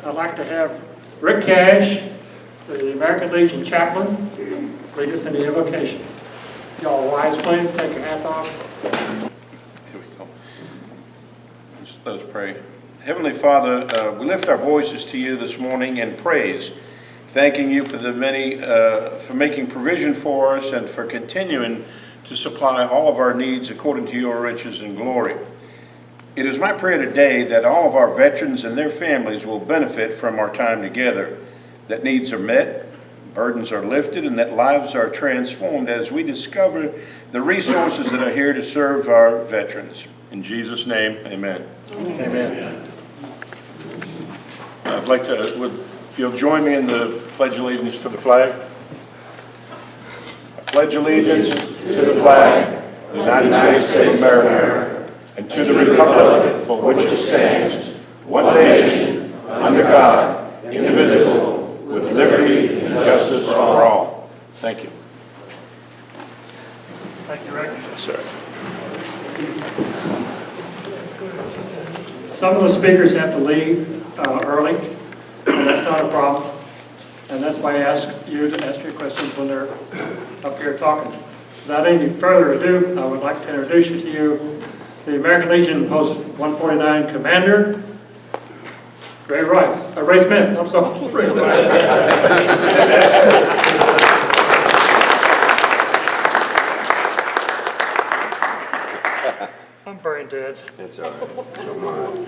I'd like to have Rick Cash, the American Legion chaplain, lead us in the invocation. Y'all rise, please. Take your hats off. Here we go. Let us pray. Heavenly Father, we lift our voices to you this morning in praise, thanking you for for making provision for us and for continuing to supply all of our needs according to your riches and glory. It is my prayer today that all of our veterans and their families will benefit from our time together, that needs are met, burdens are lifted, and that lives are transformed as we discover the resources that are here to serve our veterans. In Jesus' name, amen. Amen. I'd like to, if you'll join me in the Pledge Allegiance to the flag. I pledge allegiance to the flag of the United States of America and to the republic for which it stands, one nation, under God, indivisible, with liberty and justice for all. Thank you. Thank you, Rick. Yes, sir. Some of the speakers have to leave early, and that's not a problem. And that's why I ask you to ask your questions when they're up here talking. Without any further ado, I would like to introduce you to you, the American Legion Post 149 Commander, Ray Smith. I'm sorry. Ray Rice. I'm brain dead. It's all right. Don't mind.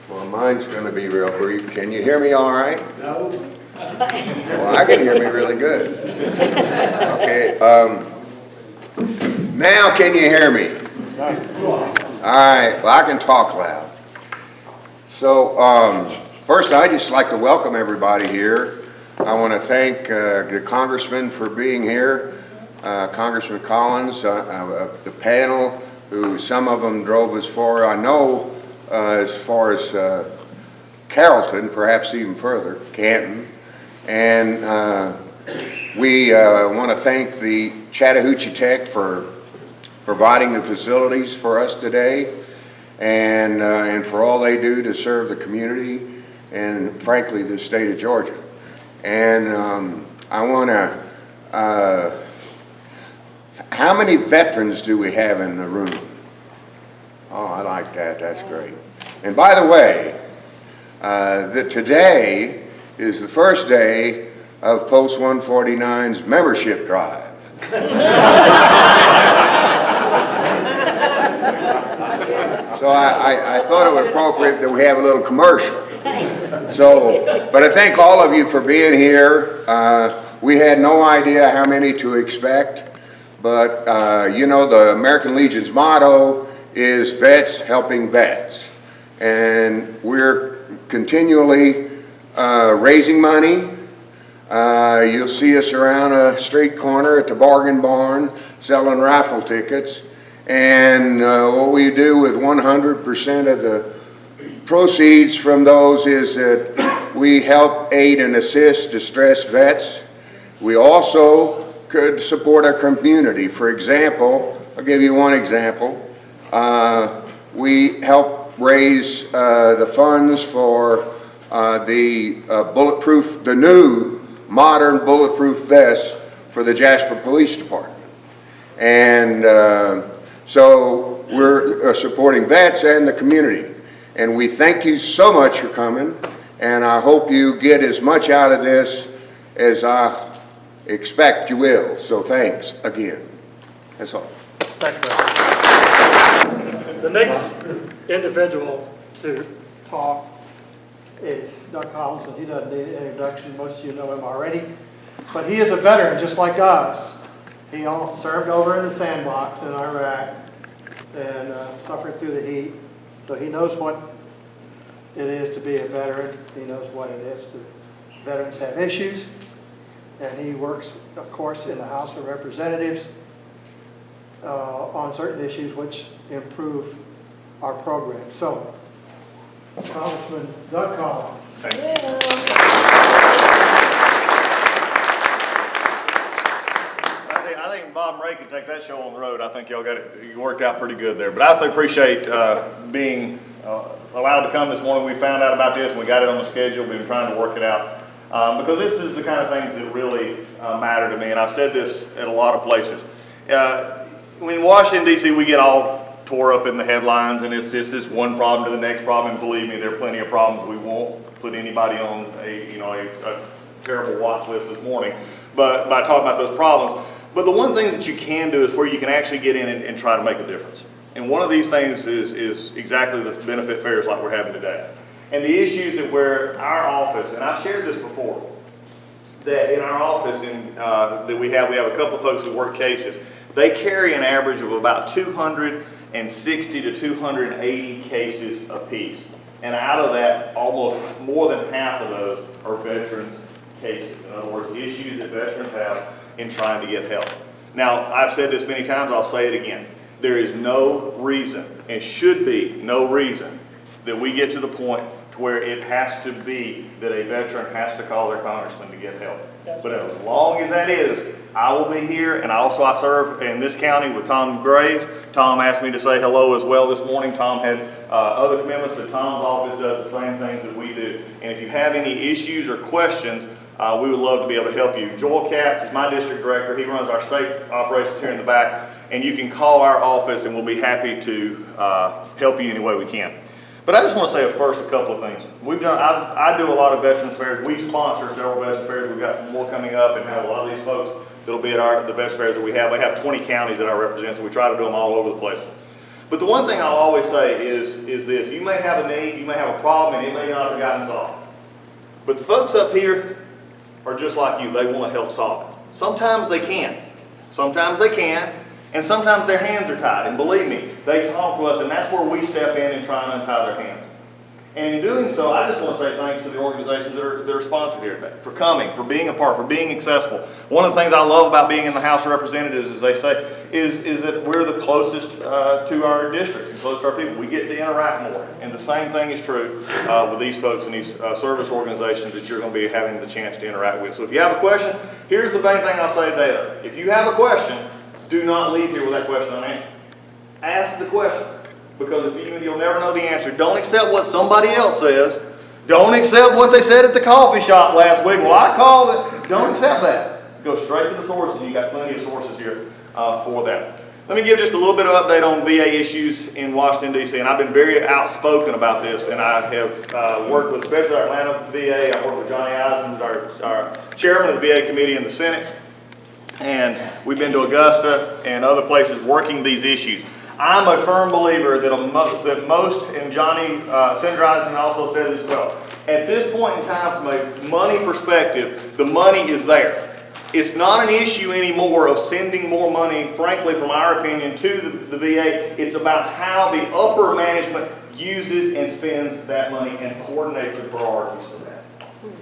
Well, mine's going to be real brief. Can you hear me all right? No. Well, I can hear me really good. Okay. Now can you hear me? All right. Well, I can talk loud. So, first, I'd just like to welcome everybody here. I want to thank the congressman for being here, Congressman Collins, the panel, who some of them drove as far, I know, as far as Carrollton, perhaps even further, Canton. And we want to thank the Chattahoochee Tech for providing the facilities for us today, and for all they do to serve the community and, frankly, the state of Georgia. And I want to, how many veterans do we have in the room? Oh, I like that. That's great. And by the way, today is the first day of Post 149's membership drive. So I thought it was appropriate that we have a little commercial. So, but I thank all of you for being here. We had no idea how many to expect, but you know, the American Legion's motto is vets helping vets. And we're continually raising money. You'll see us around a street corner at the Bargain Barn selling raffle tickets. And what we do with 100% of the proceeds from those is that we help aid and assist distressed vets. We also could support our community. For example, I'll give you one example. We help raise the funds for the new modern bulletproof vests for the Jasper Police Department. And so we're supporting vets and the community. And we thank you so much for coming. And I hope you get as much out of this as I expect you will. So thanks again. That's all. Thank you. The next individual to talk is Doug Collins, and he doesn't need an introduction. Most of you know him already. But he is a veteran just like us. He all served over in the sandbox in Iraq and suffered through the heat. So he knows what it is to be a veteran. He knows what it is to veterans have issues. And he works, of course, in the House of Representatives on certain issues which improve our program. So, Congressman Doug Collins. Thank you. I think Bob and Ray can take that show on the road. I think y'all got it, you worked out pretty good there. But I appreciate being allowed to come this morning. We found out about this and we got it on the schedule. We've been trying to work it out. Because this is the kind of things that really matter to me, and I've said this at a lot of places. In Washington, D.C., we get all tore up in the headlines, and it's just this one problem to the next problem, and believe me, there are plenty of problems. We won't put anybody on a terrible watch list this morning but by talking about those problems. But the one thing that you can do is where you can actually get in and try to make a difference. And one of these things is exactly the benefit fairs like we're having today. And the issues that where our office, and I've shared this before, that in our office that we have a couple of folks who work cases. They carry an average of about 260 to 280 cases apiece. And out of that, almost more than half of those are veterans cases. In other words, issues that veterans have in trying to get help. Now, I've said this many times, I'll say it again. There is no reason, and should be no reason, that we get to the point to where it has to be that a veteran has to call their congressman to get help. But as long as that is, I will be here, and I serve in this county with Tom Graves. Tom asked me to say hello as well this morning. Tom had other commitments, but Tom's office does the same things that we do. And if you have any issues or questions, we would love to be able to help you. Joel Katz is my district director. He runs our state operations here in the back, and you can call our office, and we'll be happy to help you any way we can. But I just want to say first a couple of things. I do a lot of veterans fairs. We sponsor several veterans fairs. We've got some more coming up, and have a lot of these folks that'll be at the veterans fairs that we have. We have 20 counties that I represent, so we try to do them all over the place. But the one thing I'll always say is this: you may have a need, you may have a problem, and it may not have gotten solved. But the folks up here are just like you. They want to help solve it. Sometimes they can. Sometimes they can. And sometimes their hands are tied, and believe me, they talk to us, and that's where we step in and try and untie their hands. And in doing so, I just want to say thanks to the organizations that are sponsored here today, for coming, for being a part, for being accessible. One of the things I love about being in the House of Representatives, as they say, is that we're the closest to our district, and close to our people. We get to interact more. And the same thing is true with these folks and these service organizations that you're going to be having the chance to interact with. So if you have a question, here's the main thing I'll say today, though. If you have a question, do not leave here with that question unanswered. Ask the question, because you'll never know the answer. Don't accept what somebody else says. Don't accept what they said at the coffee shop last week. Well, I called it. Don't accept that. Go straight to the sources, and you've got plenty of sources here for that. Let me give just a little bit of update on VA issues in Washington, D.C., and I've been very outspoken about this, and I have worked with, especially our Atlanta VA. I've worked with Johnny Eisens, our chairman of the VA committee in the Senate. And we've been to Augusta and other places working these issues. I'm a firm believer that most, and Senator Eisen also says as well, at this point in time, from a money perspective, the money is there. It's not an issue anymore of sending more money, frankly, from our opinion, to the VA. It's about how the upper management uses and spends that money and coordinates the priorities for that.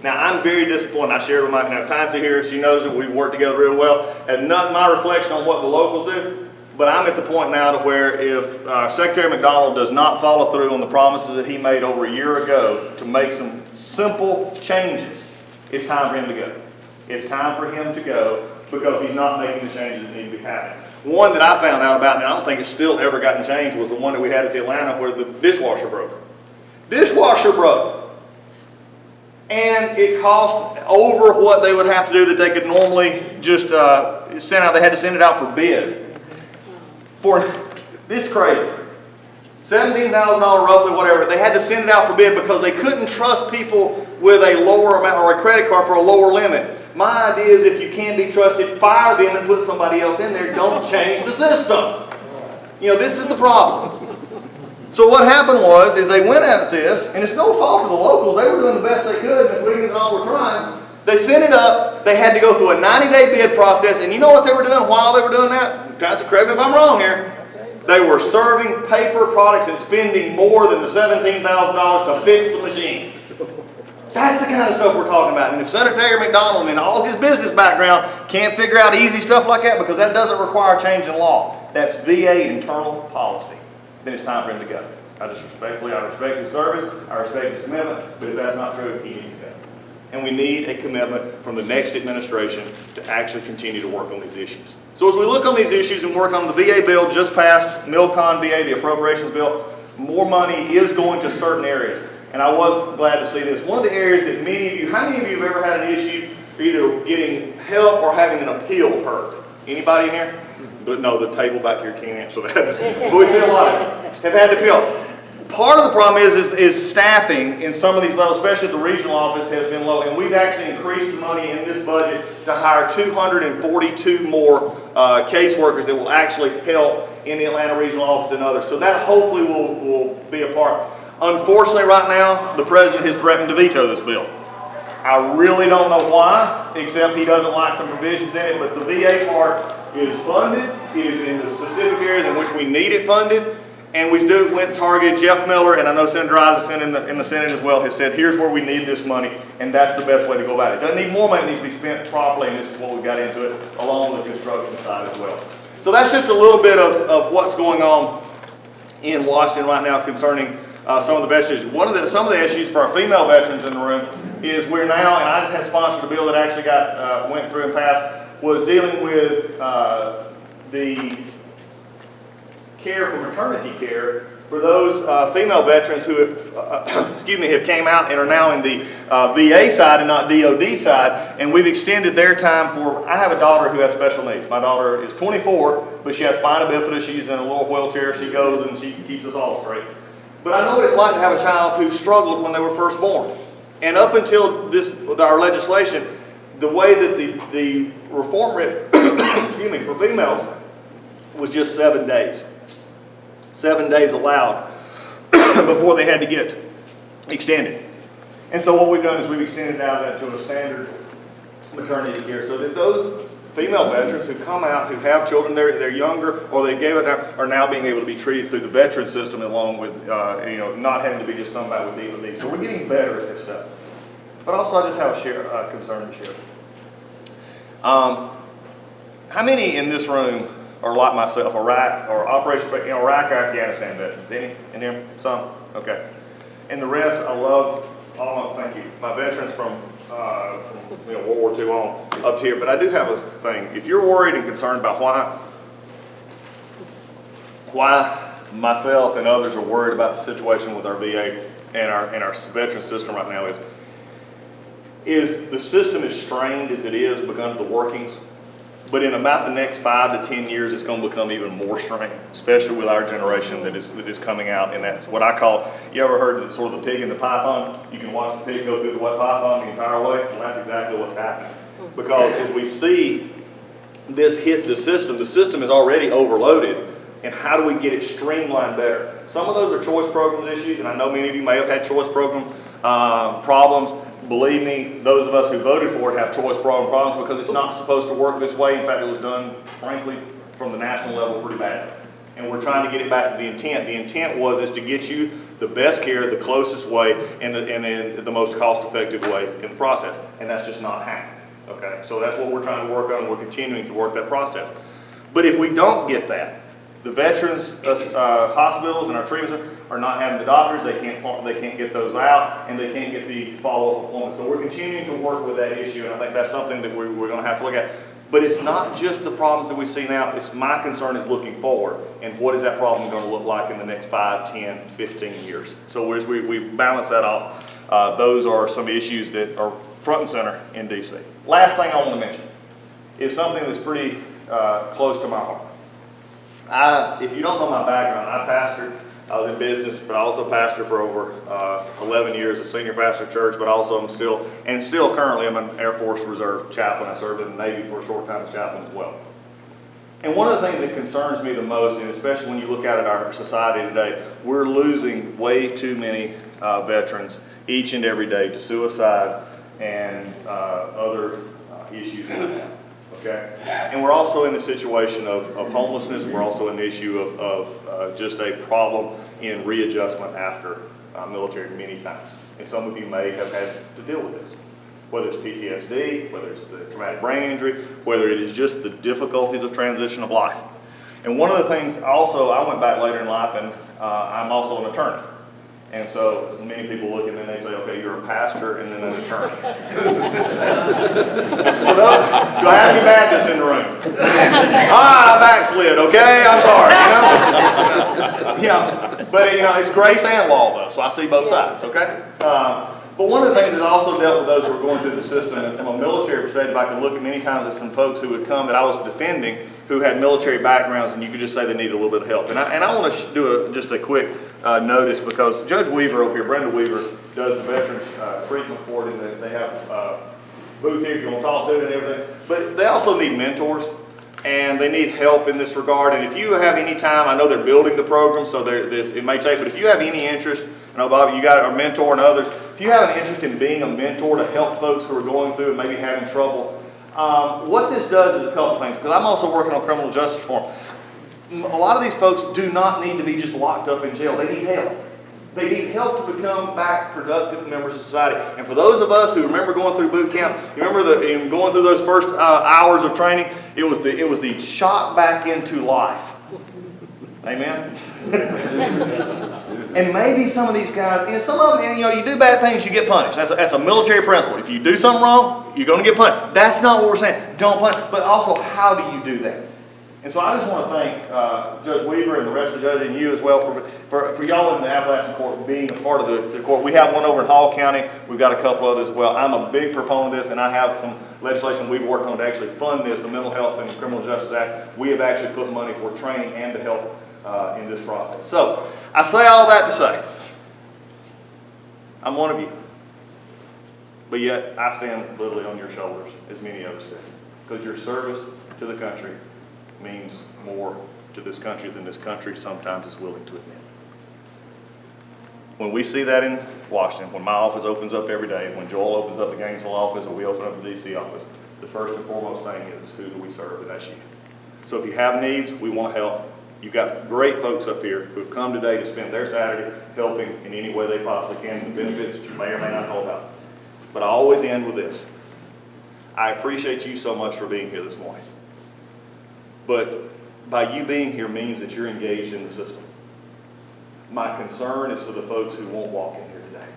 Now, I'm very disappointed. I shared with Tansy here. She knows that we work together real well. And not my reflection on what the locals do, but I'm at the point now to where if Secretary McDonald does not follow through on the promises that he made over a year ago to make some simple changes, it's time for him to go. It's time for him to go because he's not making the changes that need to be happening. One that I found out about, and I don't think it's still ever gotten changed, was the one that we had at the Atlanta where the dishwasher broke. Dishwasher broke. And it cost over what they would have to do that they could normally just send out. They had to send it out for bid. This is crazy. $17,000 roughly, whatever. They had to send it out for bid because they couldn't trust people with a lower amount or a credit card for a lower limit. My idea is if you can't be trusted, fire them and put somebody else in there. Don't change the system. This is the problem. So what happened is they went at this, and it's no fault of the locals. They were doing the best they could, Ms. Wiggins and all were trying. They sent it up. They had to go through a 90-day bid process, and you know what they were doing while they were doing that? Guys, correct me if I'm wrong here. They were serving paper products and spending more than the $17,000 to fix the machine. That's the kind of stuff we're talking about. And if Senator McDonald and all his business background can't figure out easy stuff like that because that doesn't require change in law, that's VA internal policy. Then it's time for him to go. I respect his service, I respect his commitment, but if that's not true, he needs to go. And we need a commitment from the next administration to actually continue to work on these issues. So as we look on these issues and work on the VA bill just passed, MILCON VA, the appropriations bill, more money is going to certain areas. And I was glad to see this. One of the areas that many of you, how many of you have ever had an issue either getting help or having an appeal heard? Anybody in here? But no, the table back here can't answer that. But we see a lot of it. Have had to appeal. Part of the problem is staffing in some of these levels, especially at the regional office, has been low. And we've actually increased the money in this budget to hire 242 more caseworkers that will actually help in the Atlanta regional office and others. So that hopefully will be a part. Unfortunately, right now, the president has threatened to veto this bill. I really don't know why, except he doesn't like some provisions in it, but the VA part is funded. It is in the specific areas in which we need it funded. And we went and targeted Jeff Miller, and I know Senator Isaacson in the Senate as well has said, here's where we need this money, and that's the best way to go about it. It doesn't need more money, it needs to be spent properly, and this is what we got into it, along with the construction side as well. So that's just a little bit of what's going on in Washington right now concerning some of the veterans issues. Some of the issues for our female veterans in the room is we're now, and I had sponsored a bill that actually went through and passed, was dealing with the care for maternity care for those female veterans who have, have came out and are now in the VA side and not DOD side, and we've extended their time for, I have a daughter who has special needs. My daughter is 24, but she has spina bifida, she's in a little wheelchair, she goes and she keeps us all straight. But I know what it's like to have a child who struggled when they were first born. And up until with our legislation, the way that the reform rate, for females was just 7 days. 7 days allowed before they had to get extended. And so what we've done is we've extended now that to a standard maternity care so that those female veterans who come out, who have children, they're younger, or they gave it up, are now being able to be treated through the veteran system along with, not having to be just thrown back with DOD. So we're getting better at this stuff. But also I just have a concern to share. How many in this room are like myself, Iraq or Operation Iraq or Afghanistan veterans? Any in here? Some? Okay. And the rest, I love all of them. Thank you. My veterans from World War II on up to here. But I do have a thing. If you're worried and concerned about why myself and others are worried about the situation with our VA and our veteran system right now is the system is strained as it is because of the workings. But in about the next 5 to 10 years, it's going to become even more strained, especially with our generation that is coming out. And that's what I call, you ever heard of sort of the pig and the python? You can watch the pig go through the wet python the entire way. Well, that's exactly what's happening. Because as we see this hit the system is already overloaded. And how do we get it streamlined better? Some of those are choice programs issues, and I know many of you may have had choice program problems. Believe me, those of us who voted for it have choice program problems because it's not supposed to work this way. In fact, it was done, frankly, from the national level pretty badly. And we're trying to get it back to the intent. The intent is to get you the best care, the closest way, and in the most cost-effective way in the process. And that's just not happening. Okay, so that's what we're trying to work on, and we're continuing to work that process. But if we don't get that, the veterans hospitals and our treatment are not having the doctors. They can't get those out, and they can't get the follow-up appointments. So we're continuing to work with that issue, and I think that's something that we're going to have to look at. But it's not just the problems that we see now. My concern is looking forward, and what is that problem going to look like in the next 5, 10, 15 years? So as we balance that off, those are some issues that are front and center in D.C. Last thing I want to mention is something that's pretty close to my heart. If you don't know my background, I pastored. I was in business, but I also pastored for over 11 years, a senior pastor of church, but also still currently I'm an Air Force Reserve chaplain. I served in the Navy for a short time as chaplain as well. And one of the things that concerns me the most, and especially when you look at our society today, we're losing way too many veterans each and every day to suicide and other issues like that. Okay, and we're also in the situation of homelessness. We're also in the issue of just a problem in readjustment after military many times. And some of you may have had to deal with this, whether it's PTSD, whether it's the traumatic brain injury, whether it is just the difficulties of transition of life. And one of the things also, I went back later in life, and I'm also an attorney. And so many people look and then they say, okay, you're a pastor and then an attorney. For those, do I have any Baptists in the room? I backslid, okay? I'm sorry, but it's grace and law though, so I see both sides, okay? But one of the things that I also dealt with those who were going through the system, and from a military perspective, I could look at many times at some folks who would come that I was defending who had military backgrounds, and you could just say they needed a little bit of help. And I want to do just a quick notice, because Judge Weaver over here, Brenda Weaver, does the Veterans Treatment Court, and they have a booth here if you want to talk to it and everything. But they also need mentors, and they need help in this regard. And if you have any time, I know they're building the program, so it may take, but if you have any interest, I know, Bobby, you got a mentor and others, if you have an interest in being a mentor to help folks who are going through and maybe having trouble, what this does is a couple things, because I'm also working on criminal justice reform. A lot of these folks do not need to be just locked up in jail. They need help. They need help to become back productive members of society. And for those of us who remember going through boot camp, you remember going through those first hours of training, it was the shot back into life. Amen? And maybe some of these guys, some of them, you do bad things, you get punished. That's a military principle. If you do something wrong, you're going to get punished. That's not what we're saying. Don't punish. But also, how do you do that? And so I just want to thank Judge Weaver and the rest of the judges, and you as well, for y'all in the Appalachian Court being a part of the court. We have one over in Hall County. We've got a couple others as well. I'm a big proponent of this, and I have some legislation we've worked on to actually fund this, the Mental Health and Criminal Justice Act. We have actually put money for training and to help in this process. So I say all that to say, I'm one of you, but yet I stand literally on your shoulders, as many of us do, because your service to the country means more to this country than this country sometimes is willing to admit. When we see that in Washington, when my office opens up every day, when Joel opens up the Gainesville office or we open up the DC office, the first and foremost thing is, who do we serve? And that's you. So if you have needs, we want to help. You've got great folks up here who have come today to spend their Saturday helping in any way they possibly can, the benefits that you may or may not know about. But I always end with this. I appreciate you so much for being here this morning. But by you being here means that you're engaged in the system. My concern is for the folks who won't walk in here today.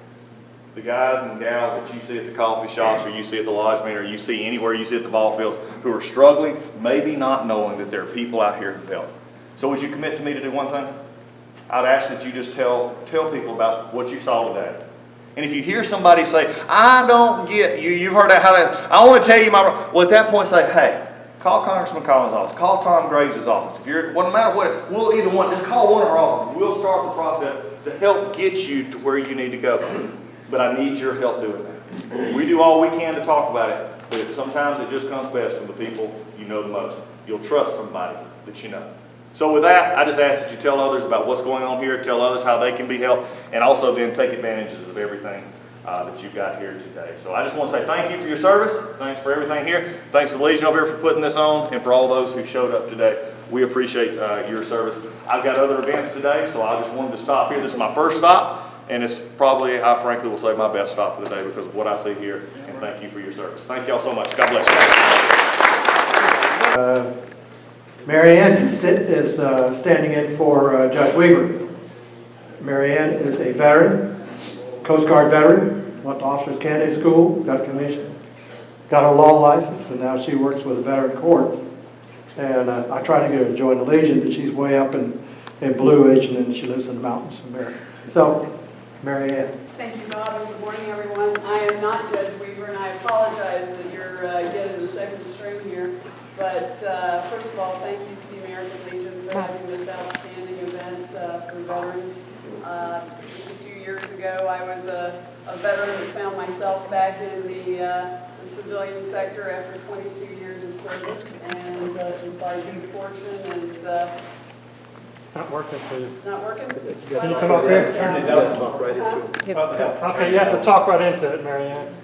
The guys and gals that you see at the coffee shops, or you see at the lodge meeting, or you see anywhere you see at the ball fields, who are struggling, maybe not knowing that there are people out here who help. So would you commit to me to do one thing? I'd ask that you just tell people about what you saw today. And if you hear somebody say, I don't get you, you've heard that, I want to tell you well, at that point say, hey, call Congressman Collins' office. Call Tom Graves' office. Well, no matter what, we'll either one. Just call one of our offices. We'll start the process to help get you to where you need to go. But I need your help doing that. We do all we can to talk about it, but sometimes it just comes best from the people you know the most. You'll trust somebody that you know. So with that, I just ask that you tell others about what's going on here, tell others how they can be helped, and also then take advantages of everything that you've got here today. So I just want to say thank you for your service. Thanks for everything here. Thanks to the Legion over here for putting this on, and for all those who showed up today. We appreciate your service. I've got other events today, so I just wanted to stop here. This is my first stop, and it's probably, I frankly will say, my best stop of the day because of what I see here, and thank you for your service. Thank y'all so much. God bless you. Mary Ann is standing in for Judge Weaver. Mary Ann is a veteran, Coast Guard veteran, went to Officers Candidate School, got a commission, got her law license, and now she works with a veteran court. And I tried to get her to join the Legion, but she's way up in Blue Ridge, and then she lives in the mountains in Mary. So, Mary Ann. Thank you, Bob, and good morning, everyone. I am not Judge Weaver, and I apologize that you're getting the second string here. But first of all, thank you to the American Legion for having this outstanding event for veterans. Just a few years ago, I was a veteran that found myself back in the civilian sector after 22 years of service, and it was by good fortune and Not working for you. not working. Can you come up here? Turn it down and talk right into it. Okay, you have to talk right into it, Mary Ann.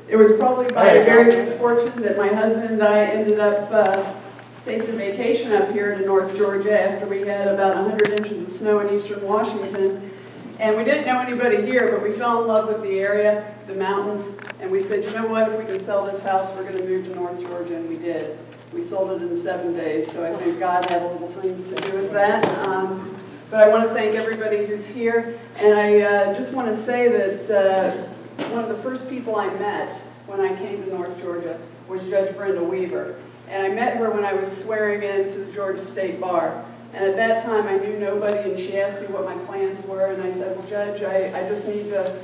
It was probably by very good fortune that my husband and I ended up taking a vacation up here to North Georgia after we had about 100 inches of snow in eastern Washington. And we didn't know anybody here, but we fell in love with the area, the mountains, and we said, you know what, if we can sell this house, we're going to move to North Georgia, and we did. We sold it in 7 days, so I think God had a little thing to do with that. But I want to thank everybody who's here, and I just want to say that one of the first people I met when I came to North Georgia was Judge Brenda Weaver. And I met her when I was swearing in to the Georgia State Bar. And at that time, I knew nobody, and she asked me what my plans were, and I said, well, Judge, I just need to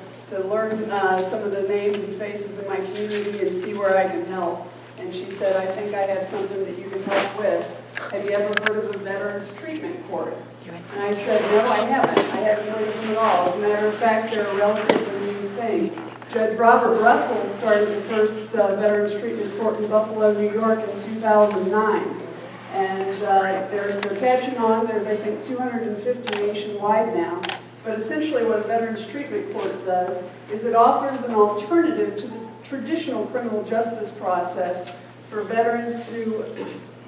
learn some of the names and faces in my community and see where I can help. And she said, I think I have something that you can help with. Have you ever heard of the Veterans Treatment Court? And I said, no, I haven't. I haven't heard of them at all. As a matter of fact, they're a relatively new thing. Judge Robert Russell started the first Veterans Treatment Court in Buffalo, New York in 2009. And they're catching on. There's, I think, 250 nationwide now. But essentially what a Veterans Treatment Court does is it offers an alternative to the traditional criminal justice process for veterans who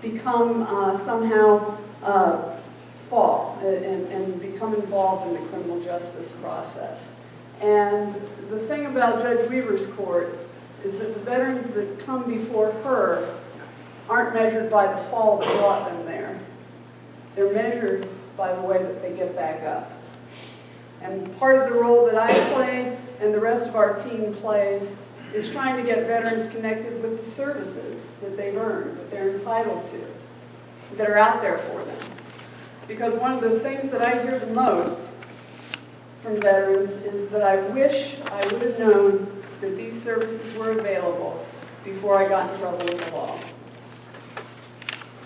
become somehow fall and become involved in the criminal justice process. And the thing about Judge Weaver's court is that the veterans that come before her aren't measured by the fall that brought them there. They're measured by the way that they get back up. And part of the role that I play and the rest of our team plays is trying to get veterans connected with the services that they've earned, that they're entitled to, that are out there for them. Because one of the things that I hear the most from veterans is that I wish I would have known that these services were available before I got in trouble with the law.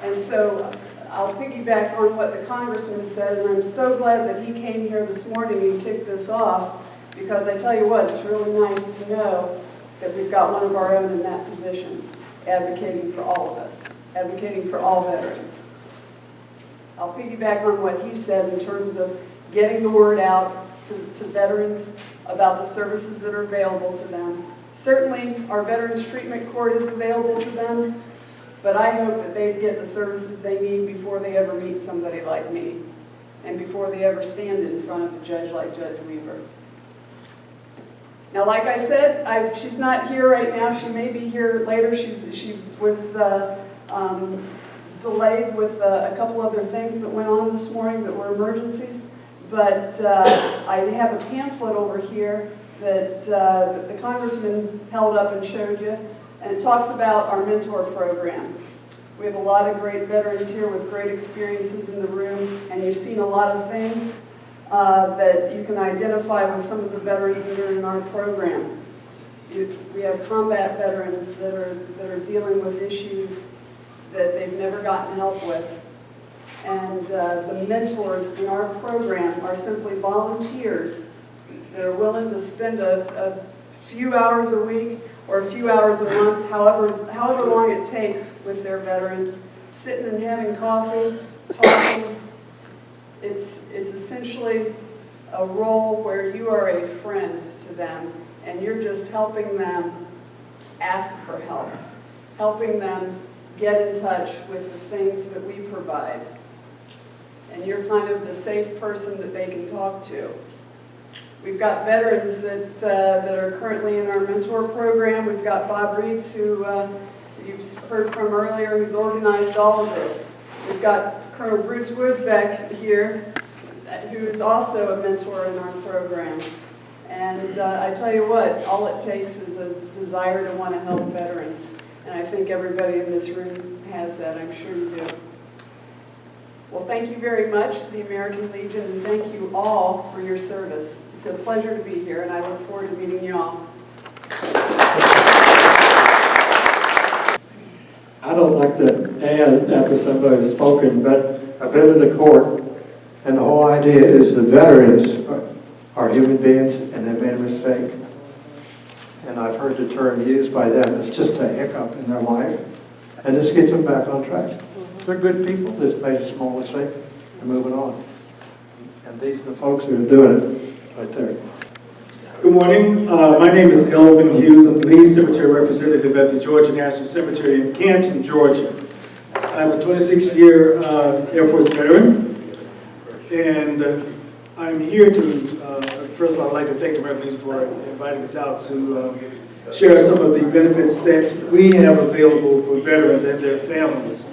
And so I'll piggyback on what the Congressman said, and I'm so glad that he came here this morning and kicked this off, because I tell you what, it's really nice to know that we've got one of our own in that position, advocating for all of us, advocating for all veterans. I'll piggyback on what he said in terms of getting the word out to veterans about the services that are available to them. Certainly, our Veterans Treatment Court is available to them, but I hope that they get the services they need before they ever meet somebody like me, and before they ever stand in front of a judge like Judge Weaver. Now, like I said, she's not here right now. She may be here later. She was delayed with a couple other things that went on this morning that were emergencies. But I have a pamphlet over here that the Congressman held up and showed you, and it talks about our mentor program. We have a lot of great veterans here with great experiences in the room, and you've seen a lot of things that you can identify with some of the veterans that are in our program. We have combat veterans that are dealing with issues that they've never gotten help with. And the mentors in our program are simply volunteers that are willing to spend a few hours a week or a few hours a month, however long it takes with their veteran, sitting and having coffee, talking. It's essentially a role where you are a friend to them, and you're just helping them ask for help, helping them get in touch with the things that we provide. And you're kind of the safe person that they can talk to. We've got veterans that are currently in our mentor program. We've got Bob Reeds, who you've heard from earlier, who's organized all of this. We've got Colonel Bruce Woods back here, who is also a mentor in our program. And I tell you what, all it takes is a desire to want to help veterans. And I think everybody in this room has that. I'm sure you do. Well, thank you very much to the American Legion, and thank you all for your service. It's a pleasure to be here, and I look forward to meeting you all. I don't like to add after somebody's spoken, but I've been to the court, and the whole idea is the veterans are human beings, and they made a mistake. And I've heard the term used by them, it's just a hiccup in their life, and this gets them back on track. They're good people, just made a small mistake, and moving on. And these are the folks who are doing it right there. Good morning. My name is Elvin Hughes. I'm the lead cemetery representative at the Georgia National Cemetery in Canton, Georgia. I'm a 26-year Air Force veteran, and I'm here to, first of all, I'd like to thank the American Legion for inviting us out to share some of the benefits that we have available for veterans and their families.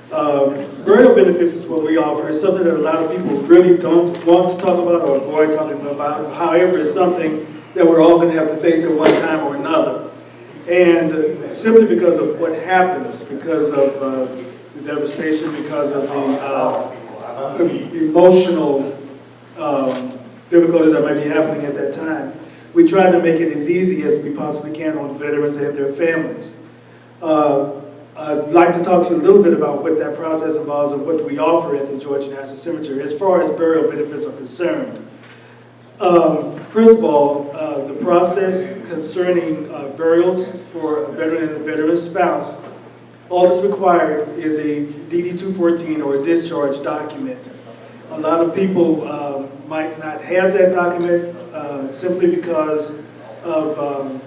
Burial benefits is what we offer. It's something that a lot of people really don't want to talk about or avoid talking about. However, it's something that we're all going to have to face at one time or another. And simply because of what happens, because of the devastation, because of the emotional difficulties that might be happening at that time, we try to make it as easy as we possibly can on veterans and their families. I'd like to talk to you a little bit about what that process involves and what we offer at the Georgia National Cemetery as far as burial benefits are concerned. First of all, the process concerning burials for a veteran and a veteran's spouse, all that's required is a DD-214 or a discharge document. A lot of people might not have that document simply because of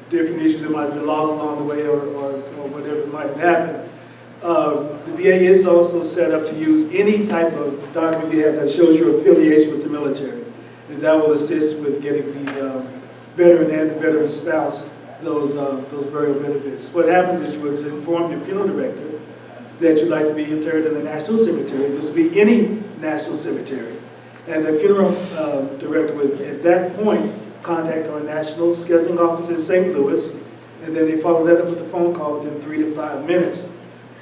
different issues that might have been lost along the way or whatever might have happened. The VA is also set up to use any type of document you have that shows your affiliation with the military. And that will assist with getting the veteran and the veteran's spouse those burial benefits. What happens is you would inform your funeral director that you'd like to be interred in the National Cemetery. This would be any national cemetery. And the funeral director would, at that point, contact our national scheduling office in St. Louis, and then they follow that up with a phone call within 3 to 5 minutes.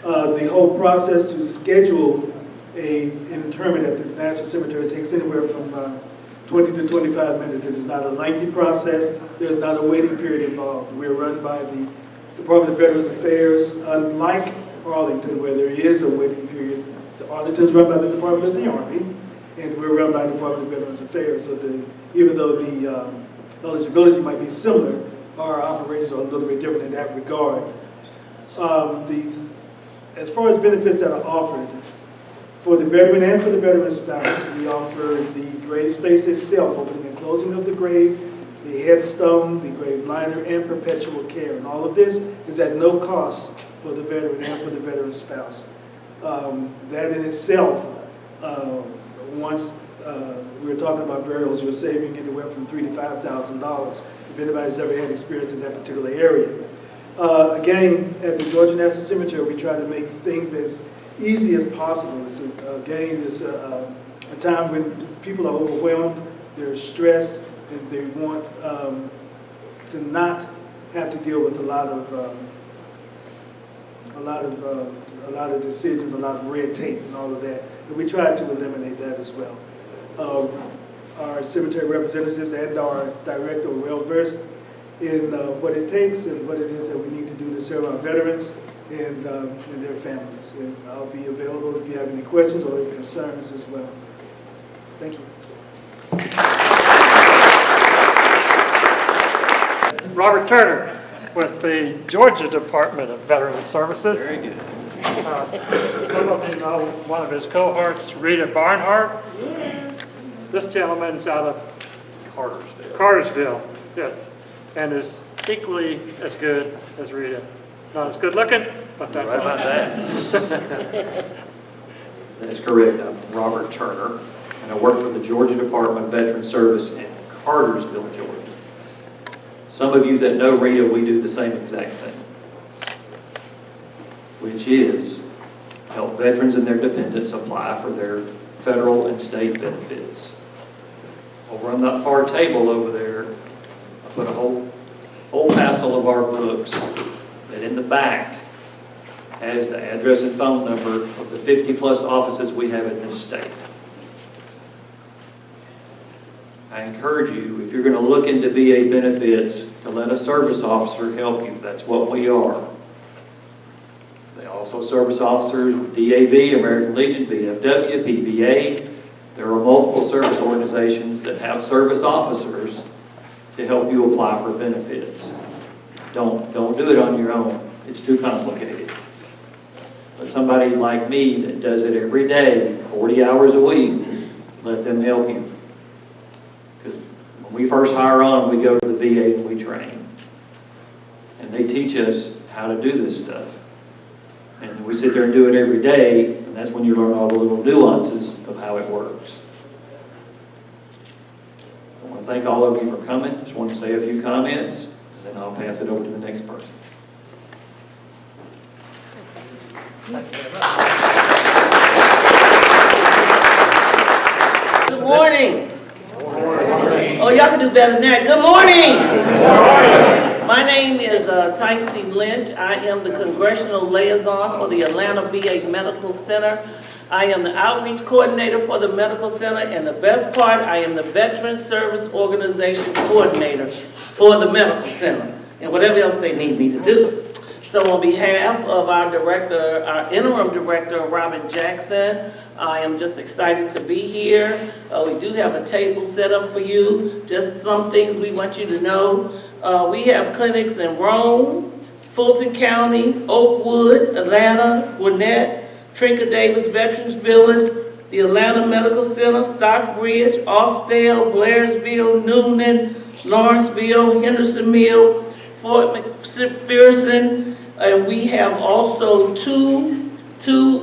The whole process to schedule an interment at the National Cemetery takes anywhere from 20 to 25 minutes. It is not a lengthy process. There's not a waiting period involved. We're run by the Department of Veterans Affairs, unlike Arlington, where there is a waiting period. Arlington's run by the Department of the Army, and we're run by the Department of Veterans Affairs. So even though the eligibility might be similar, our operations are a little bit different in that regard. As far as benefits that are offered, for the veteran and for the veteran's spouse, we offer the grave space itself, opening and closing of the grave, the headstone, the grave liner, and perpetual care. And all of this is at no cost for the veteran and for the veteran's spouse. That in itself, once we're talking about burials, you're saving anywhere from $3,000 to $5,000 if anybody's ever had experience in that particular area. Again, at the Georgia National Cemetery, we try to make things as easy as possible. It's a time when people are overwhelmed, they're stressed, and they want to not have to deal with a lot of decisions, a lot of red tape, and all of that. And we try to eliminate that as well. Our cemetery representatives and our director are well versed in what it takes and what it is that we need to do to serve our veterans and their families. And I'll be available if you have any questions or any concerns as well. Thank you. Robert Turner with the Georgia Department of Veterans Services. Very good. Some of you know one of his cohorts, Rita Barnhart. This gentleman's out of Cartersville, yes, and is equally as good as Rita. Not as good looking, but that's Right about that. That's correct. I'm Robert Turner, and I work for the Georgia Department of Veterans Service in Cartersville, Georgia. Some of you that know Rita, we do the same exact thing, which is help veterans and their dependents apply for their federal and state benefits. Over on that far table over there, I put a whole passel of our books that in the back has the address and phone number of the 50+ offices we have in this state. I encourage you, if you're going to look into VA benefits, to let a service officer help you. That's what we are. They also service officers, DAV, American Legion, VFW, PVA. There are multiple service organizations that have service officers to help you apply for benefits. Don't do it on your own. It's too complicated. But somebody like me that does it every day, 40 hours a week, let them help you. Because when we first hire on, we go to the VA and we train. And they teach us how to do this stuff. And we sit there and do it every day, and that's when you learn all the little nuances of how it works. I want to thank all of you for coming. Just want to say a few comments, and then I'll pass it over to the next person. Good morning. Oh, y'all can do better than that. Good morning. My name is Tynesy Lynch. I am the Congressional Liaison for the Atlanta VA Medical Center. I am the Outreach Coordinator for the Medical Center, and the best part, I am the Veteran Service Organization Coordinator for the Medical Center, and whatever else they need me to do. So on behalf of our director, our interim director, Robin Jackson, I am just excited to be here. We do have a table set up for you, just some things we want you to know. We have clinics in Rome, Fulton County, Oakwood, Atlanta, Gwinnett, Trinca Davis Veterans Village, the Atlanta Medical Center, Stockbridge, Austell, Blairsville, Newnan, Lawrenceville, Hendersonville, Fort McPherson, and we have also two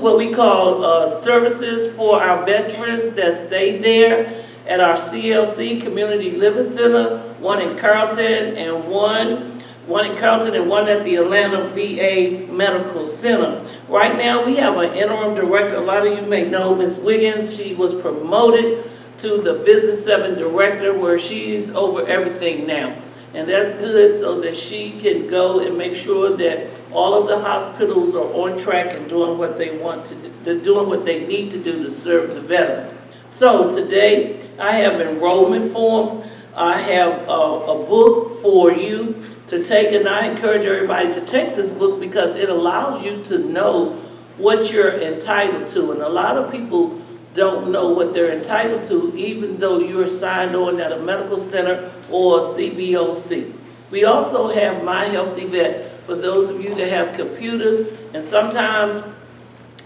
what we call services for our veterans that stay there at our CLC Community Living Center, one in Carrollton and one at the Atlanta VA Medical Center. Right now, we have an interim director. A lot of you may know Ms. Wiggins. She was promoted to the Visit 7 director, where she's over everything now. And that's good, so that she can go and make sure that all of the hospitals are on track and doing what they want to do, doing what they need to do to serve the veterans. So today, I have enrollment forms. I have a book for you to take, and I encourage everybody to take this book because it allows you to know what you're entitled to. And a lot of people don't know what they're entitled to, even though you're signed on at a medical center or CBOC. We also have My Healthy Vet for those of you that have computers, and sometimes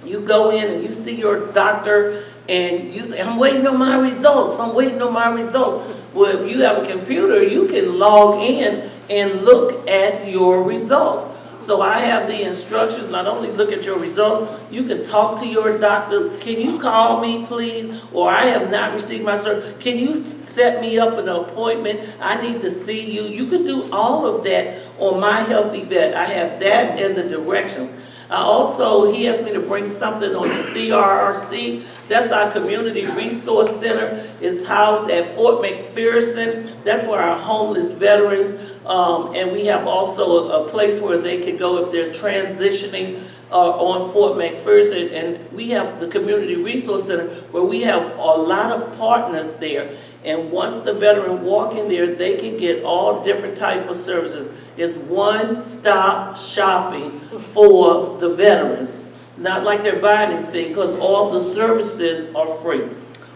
you go in and you see your doctor and you say, I'm waiting on my results, I'm waiting on my results. Well, if you have a computer, you can log in and look at your results. So I have the instructions, not only look at your results, you can talk to your doctor. Can you call me, please? Or I have not received my service. Can you set me up an appointment? I need to see you. You can do all of that on My Healthy Vet. I have that and the directions. He asked me to bring something on the CRRC. That's our Community Resource Center. It's housed at Fort McPherson. That's where our homeless veterans, and we have also a place where they can go if they're transitioning on Fort McPherson. And we have the Community Resource Center where we have a lot of partners there. And once the veteran walk in there, they can get all different type of services. It's one-stop shopping for the veterans. Not like they're buying anything, because all the services are free.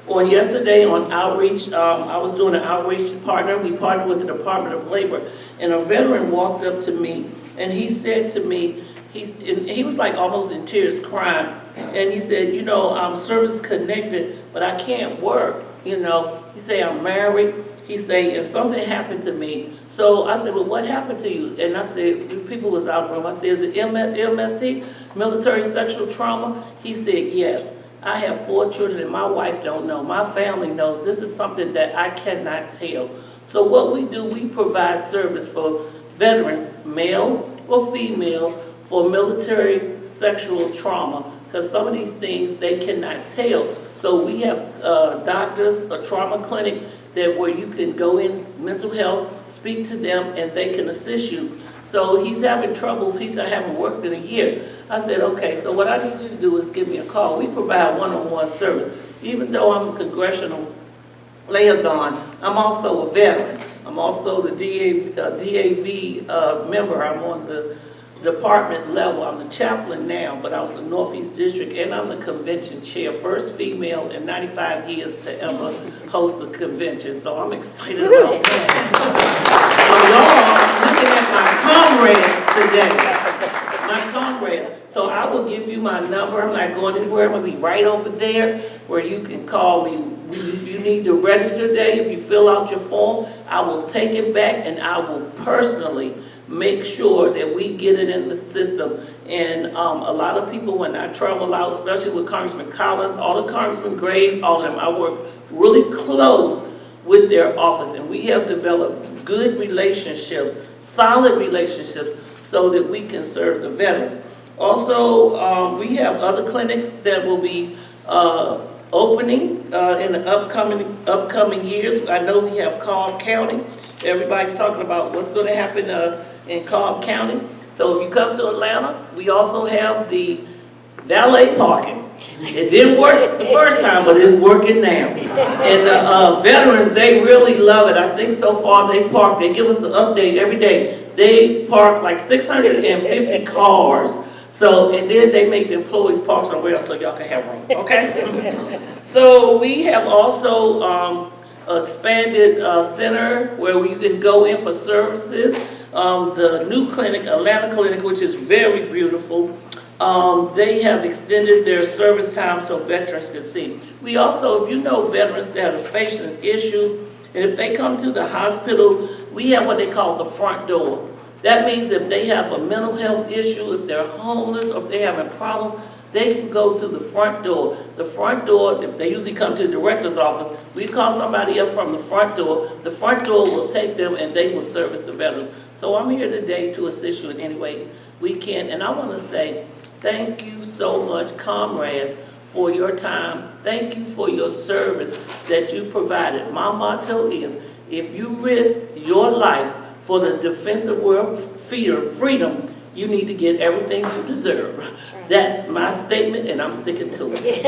On yesterday on outreach, I was doing an outreach partner. We partnered with the Department of Labor, and a veteran walked up to me and he said to me, he was like almost in tears crying, and he said, you know, I'm service connected, but I can't work, you know. He said, I'm married. He said, and something happened to me. So I said, well, what happened to you? And I said, people was out of the room. I said, is it MST, military sexual trauma? He said, yes. I have 4 children and my wife don't know. My family knows. This is something that I cannot tell. So what we do, we provide service for veterans, male or female, for military sexual trauma. Because some of these things they cannot tell. So we have doctors, a trauma clinic, that where you can go in, mental health, speak to them, and they can assist you. So he's having trouble. He said, I haven't worked in a year. I said, okay, so what I need you to do is give me a call. We provide one-on-one service. Even though I'm a congressional liaison, I'm also a veteran. I'm also the DAV member. I'm on the department level. I'm the chaplain now, but I was the Northeast District, and I'm the convention chair, first female in 95 years to ever host a convention. So I'm excited about that. So y'all looking at my comrades today. My comrades. So I will give you my number. I'm not going anywhere. I'm going to be right over there where you can call me. If you need to register today, if you fill out your form, I will take it back and I will personally make sure that we get it in the system. And a lot of people, when I travel out, especially with Congressman Collins, all the Congressman Graves, all of them, I work really close with their office. And we have developed good relationships, solid relationships, so that we can serve the veterans. Also, we have other clinics that will be opening in the upcoming years. I know we have Cobb County. Everybody's talking about what's going to happen in Cobb County. So if you come to Atlanta, we also have the valet parking. It didn't work the first time, but it's working now. And the veterans, they really love it. I think so far they give us an update every day. They park like 650 cars. So, and then they make the employees park somewhere else so y'all can have room, okay? So we have also expanded center where you can go in for services. The new clinic, Atlanta Clinic, which is very beautiful, they have extended their service time so veterans can see. We also, if you know veterans that are facing issues, and if they come to the hospital, we have what they call the front door. That means if they have a mental health issue, if they're homeless, or if they have a problem, they can go through the front door. The front door, if they usually come to the director's office, we call somebody up from the front door. The front door will take them and they will service the veteran. So I'm here today to assist you in any way we can. And I want to say thank you so much, comrades, for your time. Thank you for your service that you provided. My motto is, if you risk your life for the defense of world freedom, you need to get everything you deserve. That's my statement, and I'm sticking to it.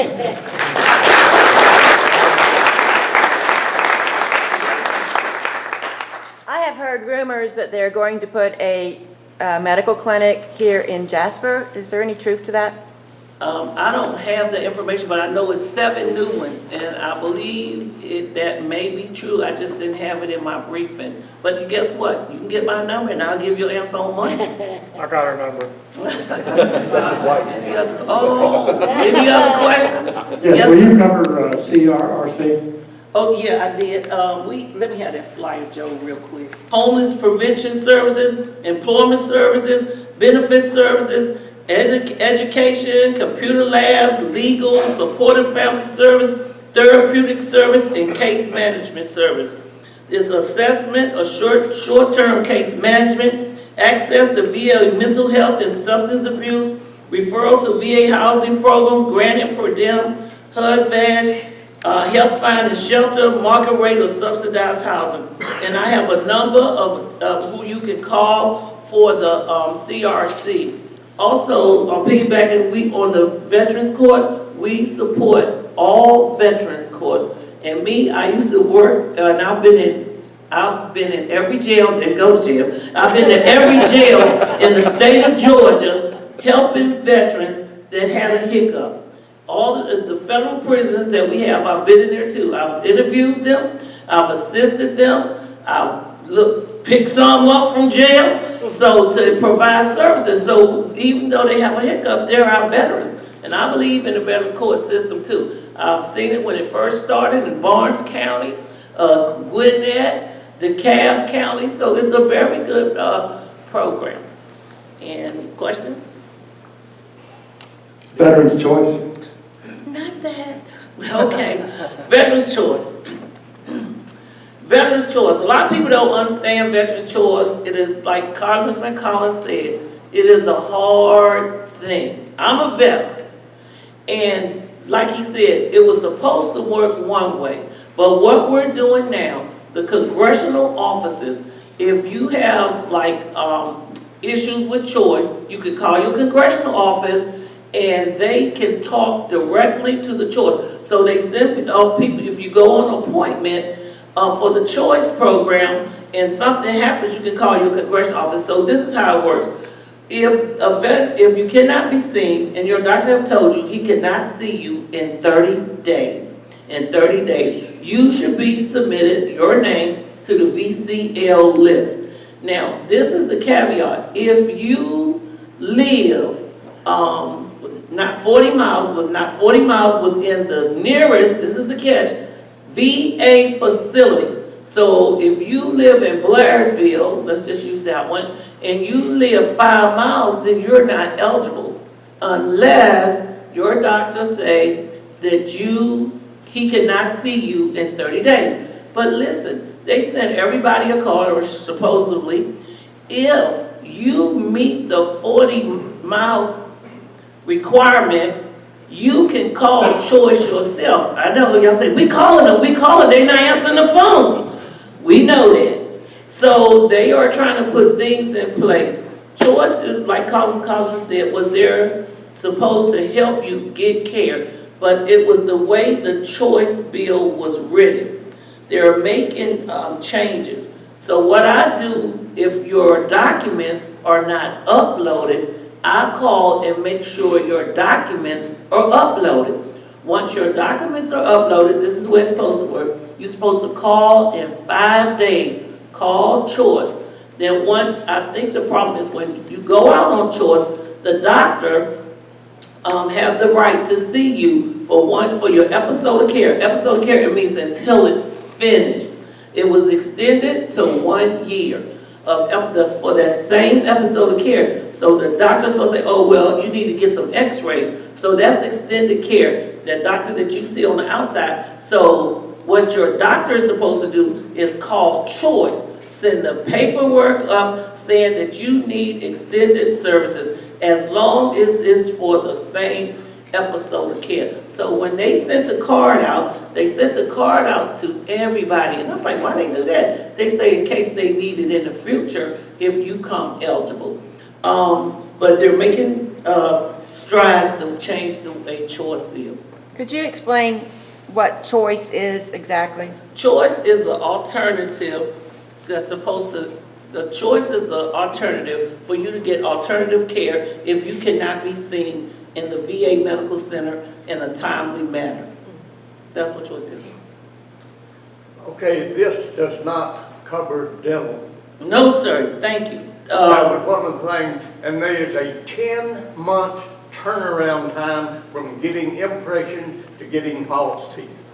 I have heard rumors that they're going to put a medical clinic here in Jasper. Is there any truth to that? I don't have the information, but I know it's 7 new ones, and I believe that may be true. I just didn't have it in my briefing. But guess what? You can get my number, and I'll give you an answer on Monday. I got her number. Any other questions? Yes, will you cover CRRC? Oh, yeah, I did. Let me have that flyer, Joe, real quick. Homeless prevention services, employment services, benefit services, education, computer labs, legal, supportive family service, therapeutic service, and case management service. There's assessment of short-term case management, access to VA mental health and substance abuse, referral to VA housing program, grant and per diem, HUD-VASH, help find a shelter, market rate or subsidized housing. And I have a number of who you can call for the CRC. Also, piggybacking, on the Veterans Court, we support all Veterans Court. And me, I used to work, and I've been in every jail, didn't go to jail. I've been in every jail in the state of Georgia, helping veterans that had a hiccup. All the federal prisons that we have, I've been in there too. I've interviewed them, I've assisted them, I've picked some up from jail, so to provide services. So even though they have a hiccup, they're our veterans. And I believe in the veteran court system too. I've seen it when it first started in Barnes County, Gwinnett, DeKalb County, so it's a very good program. And questions? Veterans Choice. Not that. Okay, Veterans Choice. Veterans Choice. A lot of people don't understand Veterans Choice. It is like Congressman Collins said, it is a hard thing. I'm a veteran. And like he said, it was supposed to work one way. But what we're doing now, the congressional offices, if you have like issues with choice, you can call your congressional office and they can talk directly to the choice. So they send people, if you go on an appointment for the choice program and something happens, you can call your congressional office. So this is how it works. If you cannot be seen and your doctor have told you he cannot see you in 30 days, you should be submitted your name to the VCL list. Now, this is the caveat. If you live not 40 miles within the nearest, this is the catch, VA facility. So if you live in Blairsville, let's just use that one, and you live 5 miles, then you're not eligible unless your doctor say that he cannot see you in 30 days. But listen, they sent everybody a call, or supposedly, if you meet the 40-mile requirement, you can call Choice yourself. I know y'all say, we calling them, they're not answering the phone. We know that. So they are trying to put things in place. Choice, is, like Councilman Cosner said, was there supposed to help you get care, but it was the way the Choice bill was written. They're making changes. So what I do, if your documents are not uploaded, I call and make sure your documents are uploaded. Once your documents are uploaded, this is where it's supposed to work. You're supposed to call in 5 days. Call Choice. Then once, I think the problem is when you go out on Choice, the doctor have the right to see you for your episode of care. Episode of care, it means until it's finished. It was extended to 1 year for that same episode of care. So the doctor's supposed to say, oh, well, you need to get some x-rays. So that's extended care, that doctor that you see on the outside. So what your doctor is supposed to do is call Choice. Send the paperwork up saying that you need extended services as long as it's for the same episode of care. So when they sent the card out, they sent the card out to everybody. And I was like, why they do that? They say in case they need it in the future if you come eligible. But they're making strides to change the way Choice is. Could you explain what Choice is exactly? Choice is an alternative that's supposed to, the Choice is an alternative for you to get alternative care if you cannot be seen in the VA Medical Center in a timely manner. That's what Choice is. Okay, this does not cover dental. No, sir, thank you. That was one of the things, and there is a 10-month turnaround time from getting impression to getting false teeth.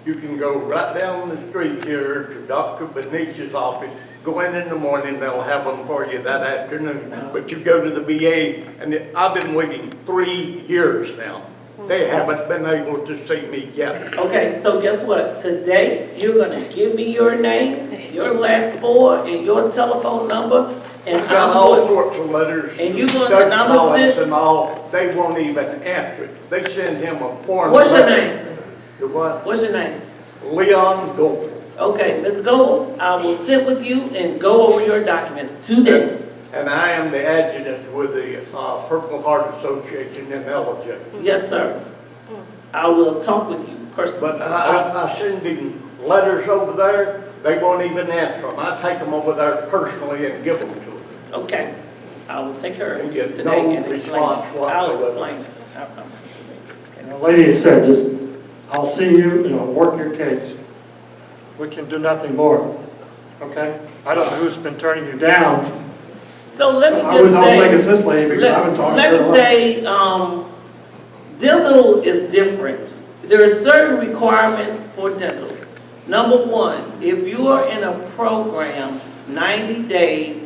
You can go right down the street here to Dr. Benicia's office, go in the morning, they'll have them for you that afternoon. But you go to the VA, and I've been waiting 3 years now. They haven't been able to see me yet. Okay, so guess what? Today, you're gonna give me your name, your last 4, and your telephone number, and I've got all sorts of letters. And you gonna- Doug and I'ma Collins sit- and all, they won't even answer it. They send him a form. What's your letter. name? The what? What's your name? Leon Gold. Okay, Mr. Goble, I will sit with you and go over your documents today. And I am the adjutant with the Purple Heart Association in Elgin. Yes, sir. I will talk with you personally. But I send him letters over there, they won't even answer them. I take them over there personally and give them to them. Okay, I will take care of And you get today no and explain. response I'll whatsoever. explain. And the lady said, just, I'll see you and I'll work your case. We can do nothing more, okay? I don't know who's been turning you down. So let me I just would not think say, it's this lady because I've been talking to let her a me lot. say, dental is different. There are certain requirements for dental. Number 1, if you are in a program, 90 days,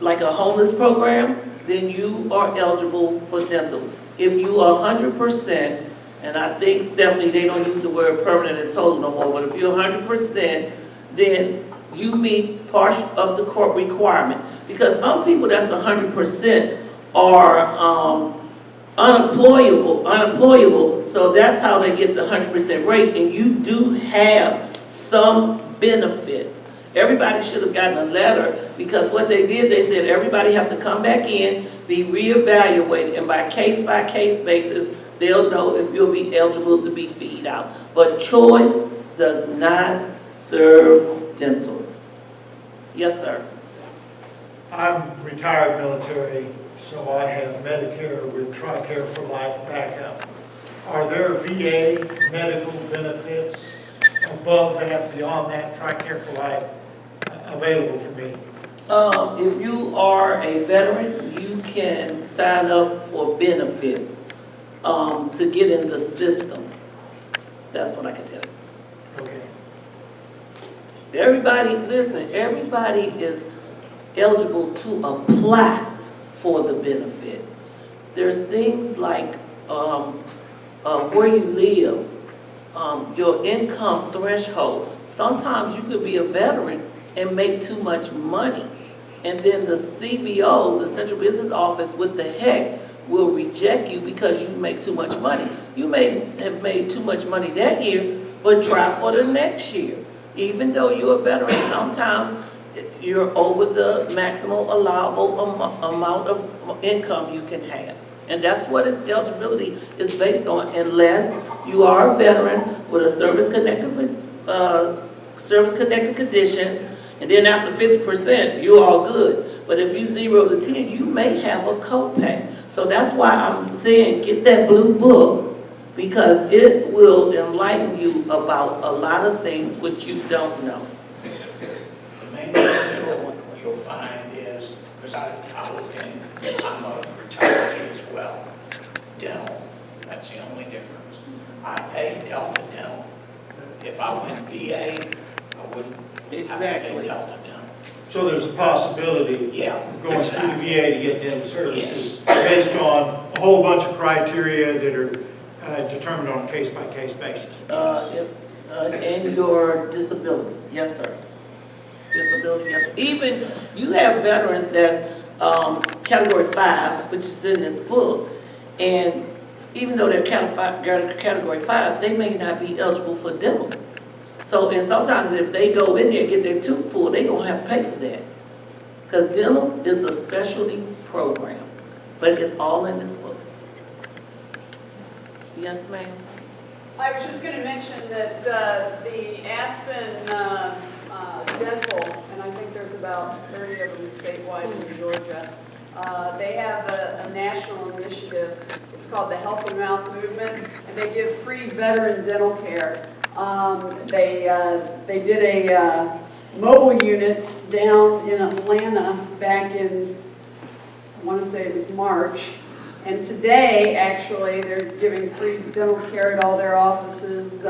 like a homeless program, then you are eligible for dental. If you are 100%, and I think, Stephanie, they don't use the word permanent and total no more, but if you're 100%, then you meet part of the court requirement. Because some people that's 100% are unemployable, so that's how they get the 100% rate, and you do have some benefits. Everybody should have gotten a letter, because what they did, they said everybody have to come back in, be reevaluated, and by case basis, they'll know if you'll be eligible to be feed out. But Choice does not serve dental. Yes, sir. I'm retired military, so I have Medicare with TRICARE for Life backup. Are there VA medical benefits above that, beyond that, TRICARE for Life available for me? If you are a veteran, you can sign up for benefits to get in the system. That's what I can tell you. Okay. Everybody, listen, everybody is eligible to apply for the benefit. There's things like where you live, your income threshold. Sometimes you could be a veteran and make too much money. And then the CBO, the Central Business Office, with the HEC, will reject you because you make too much money. You may have made too much money that year, but try for the next year. Even though you're a veteran, sometimes you're over the maximum allowable amount of income you can have. And that's what its eligibility is based on, unless you are a veteran with a service-connected condition, and then after 50%, you're all good. But if you 0 to 10, you may have a copay. So that's why I'm saying get that blue book, because it will enlighten you about a lot of things which you don't know. The main thing you'll find is, because I was in, I'm a retiree as well, dental, that's the only difference. I pay Delta Dental. If I went VA, I wouldn't have to Exactly. pay Delta Dental. So there's a possibility Yeah, of going through the exactly. VA to get dental services based on a whole bunch of criteria that are determined on a case-by-case basis. And your disability, yes, sir. Disability, yes, sir. Even, you have veterans that's category 5, which is in this book, and even though they're category 5, they may not be eligible for dental. So, and sometimes if they go in there and get their tooth pulled, they're gonna have to pay for that. Because dental is a specialty program, but it's all in this book. Yes, ma'am? I was just going to mention that the Aspen Dental, and I think there's about 30 of them statewide in Georgia, they have a national initiative. It's called the Healthy Mouth Movement, and they give free veteran dental care. They did a mobile unit down in Atlanta back in, I want to say it was March. And today, actually, they're giving free dental care at all their offices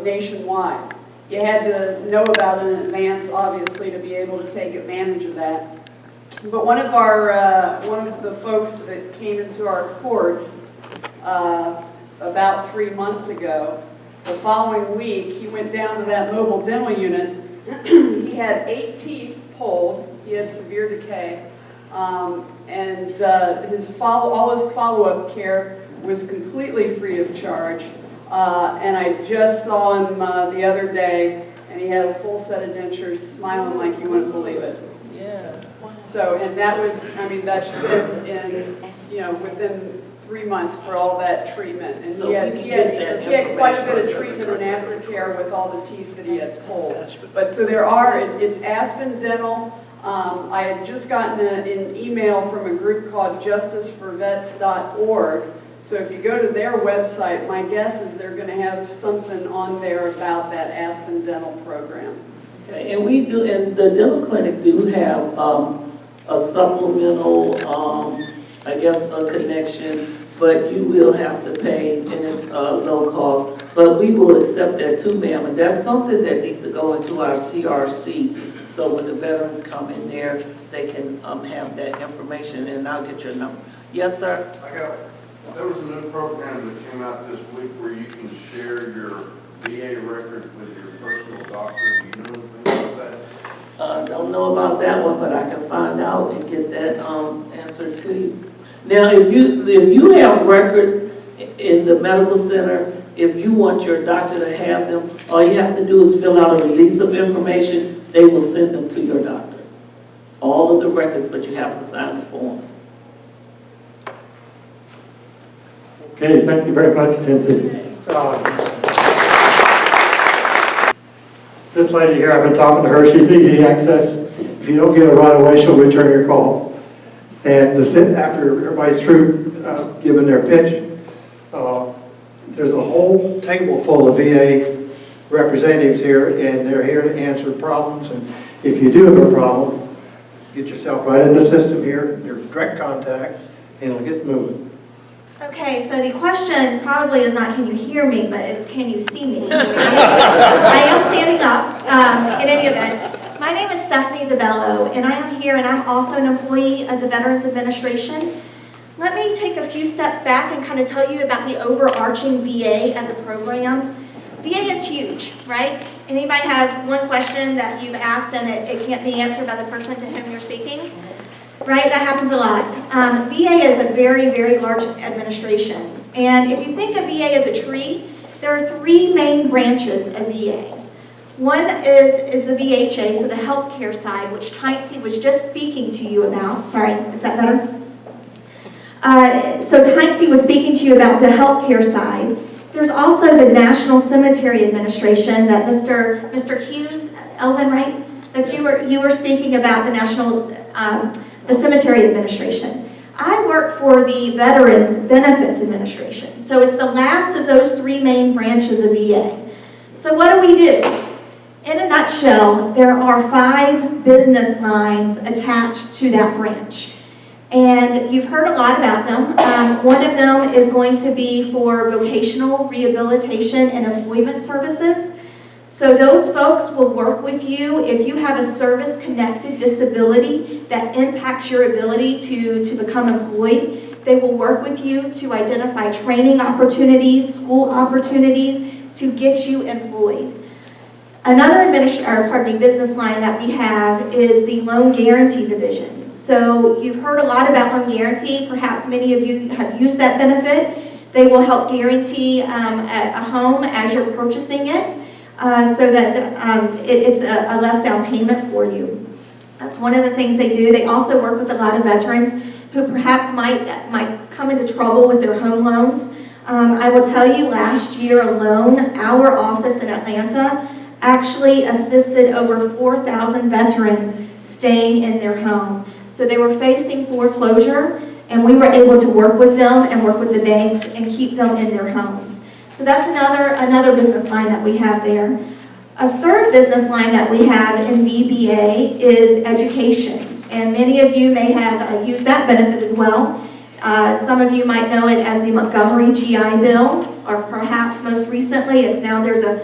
nationwide. You had to know about it in advance, obviously, to be able to take advantage of that. But one of the folks that came into our court about 3 months ago, the following week, he went down to that mobile dental unit. He had 8 teeth pulled. He had severe decay. And all his follow-up care was completely free of charge. And I just saw him the other day, and he had a full set of dentures, smiling like you wouldn't believe it. Yeah. So, and that was, I mean, that's been within 3 months for all that treatment. And So he had we can get that quite a bit of information. treatment and aftercare with all the teeth that he had pulled. But so it's Aspen Dental. I had just gotten an email from a group called justiceforvets.org. So if you go to their website, my guess is they're going to have something on there about that Aspen Dental program. Okay, and we do, and the dental clinic do have a supplemental, I guess, a connection, but you will have to pay, and it's low cost. But we will accept that too, ma'am, and that's something that needs to go into our CRC. So when the veterans come in there, they can have that information, and I'll get your number. Yes, sir? There was a new program that came out this week where you can share your VA records with your personal doctor. Do you know anything about that? Don't know about that one, but I can find out and get that answer to you. Now, if you have records in the medical center, if you want your doctor to have them, all you have to do is fill out a release of information. They will send them to your doctor. All of the records, but you have to sign the form. Okay, thank you very much, Tensie. This lady here, I've been talking to her, she's easy access. If you don't get her right away, she'll return your call. And after everybody's through giving their pitch, there's a whole table full of VA representatives here, and they're here to answer problems. And if you do have a problem, get yourself right in the system here, your direct contact, and it'll get moving. Okay, so the question probably is not can you hear me, but it's can you see me? I am standing up in any event. My name is Stephanie DeBello, and I am here, and I'm also an employee of the Veterans Administration. Let me take a few steps back and kind of tell you about the overarching VA as a program. VA is huge, right? Anybody have one question that you've asked and it can't be answered by the person to whom you're speaking? right? That happens a lot. VA is a very, very large administration. And if you think of VA as a tree, there are 3 main branches of VA. One is the VHA, so the healthcare side, which Tynesy was just speaking to you about. Sorry, is that better? So Tynesy was speaking to you about the healthcare side. There's also the National Cemetery Administration that Mr. Hughes, Elvin, right? That you were speaking about the the Cemetery Administration. I work for the Veterans Benefits Administration. So it's the last of those 3 main branches of VA. So what do we do? In a nutshell, there are 5 business lines attached to that branch. And you've heard a lot about them. One of them is going to be for vocational rehabilitation and employment services. So those folks will work with you if you have a service-connected disability that impacts your ability to become employed. They will work with you to identify training opportunities, school opportunities to get you employed. Another business line that we have is the Loan Guarantee Division. So you've heard a lot about Loan Guarantee. Perhaps many of you have used that benefit. They will help guarantee a home as you're purchasing it. So that it's a less down payment for you. That's one of the things they do. They also work with a lot of veterans who perhaps might come into trouble with their home loans. I will tell you, last year alone, our office in Atlanta actually assisted over 4,000 veterans staying in their home. So they were facing foreclosure, and we were able to work with them and work with the banks and keep them in their homes. So that's another business line that we have there. A third business line that we have in VBA is education. And many of you may have used that benefit as well. Some of you might know it as the Montgomery GI Bill, or perhaps most recently, there's a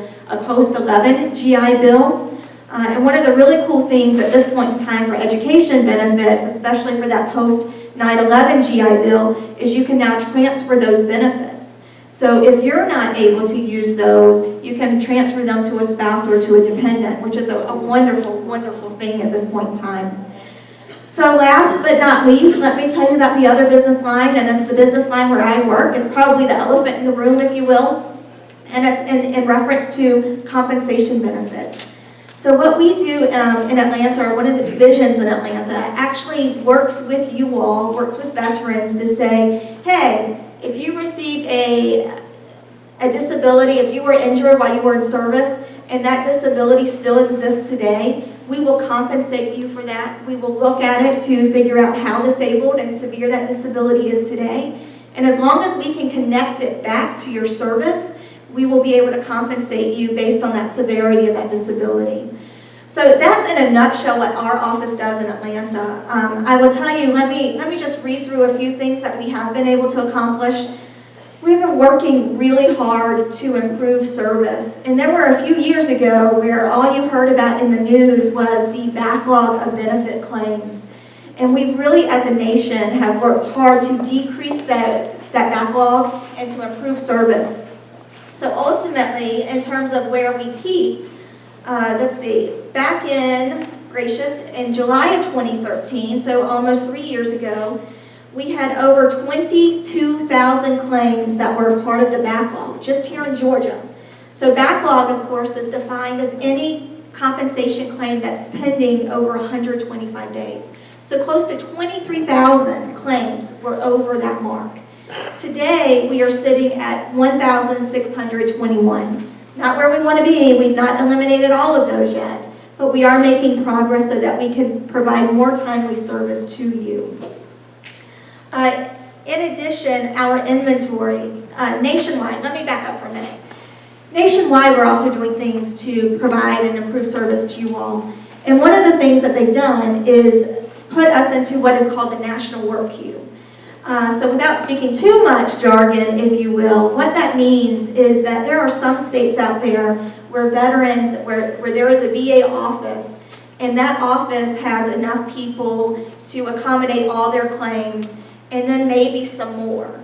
post-11 GI Bill. And one of the really cool things at this point in time for education benefits, especially for that post-9/11 GI Bill, is you can now transfer those benefits. So if you're not able to use those, you can transfer them to a spouse or to a dependent, which is a wonderful, wonderful thing at this point in time. So last but not least, let me tell you about the other business line, and it's the business line where I work. It's probably the elephant in the room, if you will, and it's in reference to compensation benefits. So what we do in Atlanta, or one of the divisions in Atlanta, actually works with you all, works with veterans to say, hey, if you received a disability, if you were injured while you were in service, and that disability still exists today, we will compensate you for that. We will look at it to figure out how disabled and severe that disability is today. And as long as we can connect it back to your service, we will be able to compensate you based on that severity of that disability. So that's in a nutshell what our office does in Atlanta. I will tell you, let me just read through a few things that we have been able to accomplish. We've been working really hard to improve service. And there were a few years ago where all you heard about in the news was the backlog of benefit claims. And we've really, as a nation, have worked hard to decrease that backlog and to improve service. So ultimately, in terms of where we peaked, let's see, back in July of 2013, so almost 3 years ago, we had over 22,000 claims that were part of the backlog, just here in Georgia. So backlog, of course, is defined as any compensation claim that's pending over 125 days. So close to 23,000 claims were over that mark. Today, we are sitting at 1,621. Not where we want to be. We've not eliminated all of those yet, but we are making progress so that we can provide more timely service to you. In addition, our inventory, nationwide, let me back up for a minute. Nationwide, we're also doing things to provide and improve service to you all. And one of the things that they've done is put us into what is called the National Work Queue. So without speaking too much jargon, if you will, what that means is that there are some states out there where veterans, where there is a VA office, and that office has enough people to accommodate all their claims, and then maybe some more.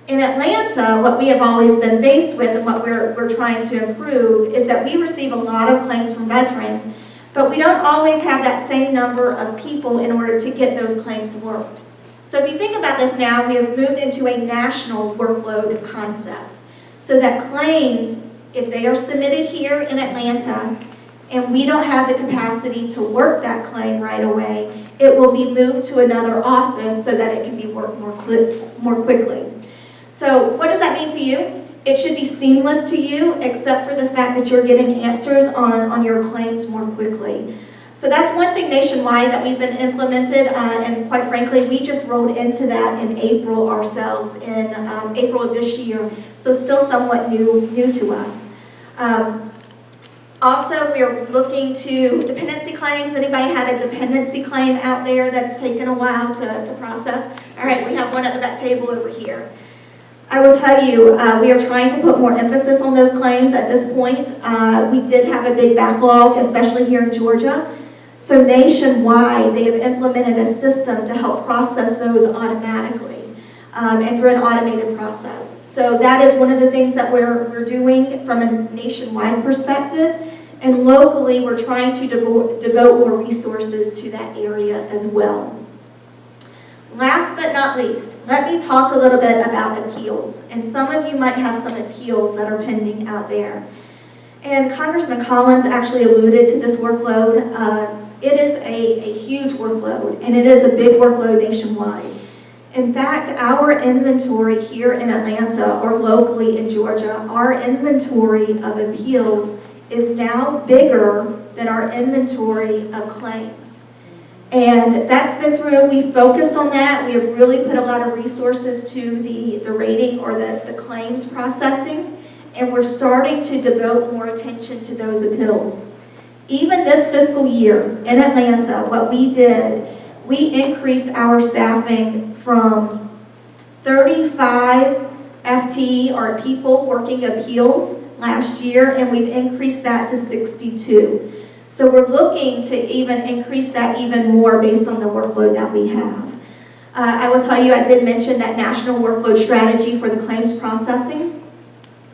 In Atlanta, what we have always been faced with and what we're trying to improve is that we receive a lot of claims from veterans But we don't always have that same number of people in order to get those claims worked. So if you think about this now, we have moved into a national workload concept. So that claims, if they are submitted here in Atlanta, and we don't have the capacity to work that claim right away, it will be moved to another office so that it can be worked more quickly. So what does that mean to you? It should be seamless to you, except for the fact that you're getting answers on your claims more quickly. So that's one thing nationwide that we've been implemented, and quite frankly, we just rolled into that in April ourselves, in April of this year, so still somewhat new to us. Also, we're looking to dependency claims. Anybody had a dependency claim out there that's taken a while to process? All right, we have one at the back table over here. I will tell you, we are trying to put more emphasis on those claims at this point. We did have a big backlog, especially here in Georgia. So nationwide, they have implemented a system to help process those automatically and through an automated process. So that is one of the things that we're doing from a nationwide perspective. And locally, we're trying to devote more resources to that area as well. Last but not least, let me talk a little bit about appeals. And some of you might have some appeals that are pending out there. And Congressman Collins actually alluded to this workload. It is a huge workload, and it is a big workload nationwide. In fact, our inventory here in Atlanta or locally in Georgia, our inventory of appeals is now bigger than our inventory of claims. And that's been through, we focused on that. We have really put a lot of resources to the rating or the claims processing, and we're starting to devote more attention to those appeals. Even this fiscal year in Atlanta, what we did, we increased our staffing from 35 FTE or people working appeals last year, and we've increased that to 62. So we're looking to even increase that even more based on the workload that we have. I will tell you, I did mention that national workload strategy for the claims processing.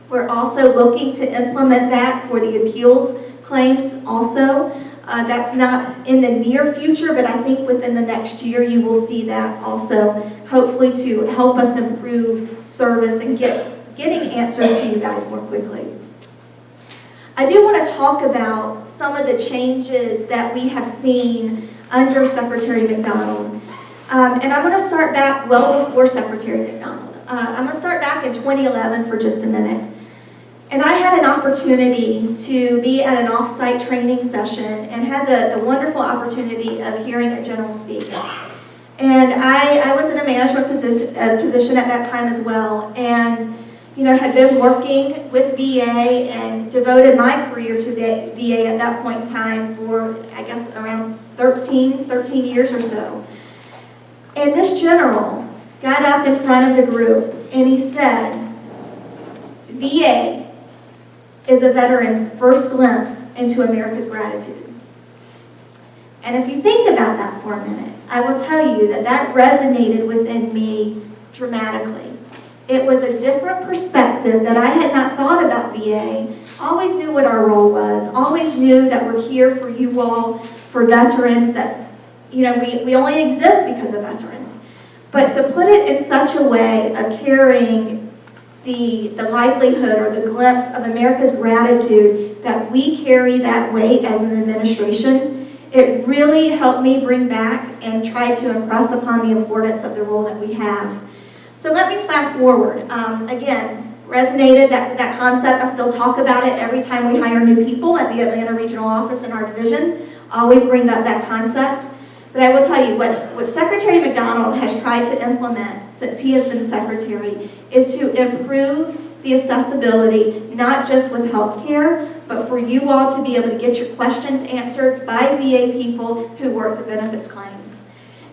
We're also looking to implement that for the appeals claims also. That's not in the near future, but I think within the next year you will see that also, hopefully to help us improve service and getting answers to you guys more quickly. I do want to talk about some of the changes that we have seen under Secretary McDonald. And I'm going to start back well before Secretary McDonald. I'm going to start back in 2011 for just a minute. And I had an opportunity to be at an off-site training session and had the wonderful opportunity of hearing a general speak. And I was in a management position at that time as well, and had been working with VA and devoted my career to the VA at that point in time for, I guess, around 13 years or so. And this general got up in front of the group and he said, VA is a veteran's first glimpse into America's gratitude. And if you think about that for a minute, I will tell you that resonated within me dramatically. It was a different perspective that I had not thought about VA. Always knew what our role was, always knew that we're here for you all, for veterans, that we only exist because of veterans. But to put it in such a way of carrying the likelihood or the glimpse of America's gratitude, that we carry that weight as an administration, it really helped me bring back and try to impress upon the importance of the role that we have. So let me fast forward. Again, resonated that concept. I still talk about it every time we hire new people at the Atlanta Regional Office in our division. Always bring up that concept. But I will tell you, what Secretary McDonald has tried to implement since he has been Secretary is to improve the accessibility, not just with healthcare, but for you all to be able to get your questions answered by VA people who work the benefits claims.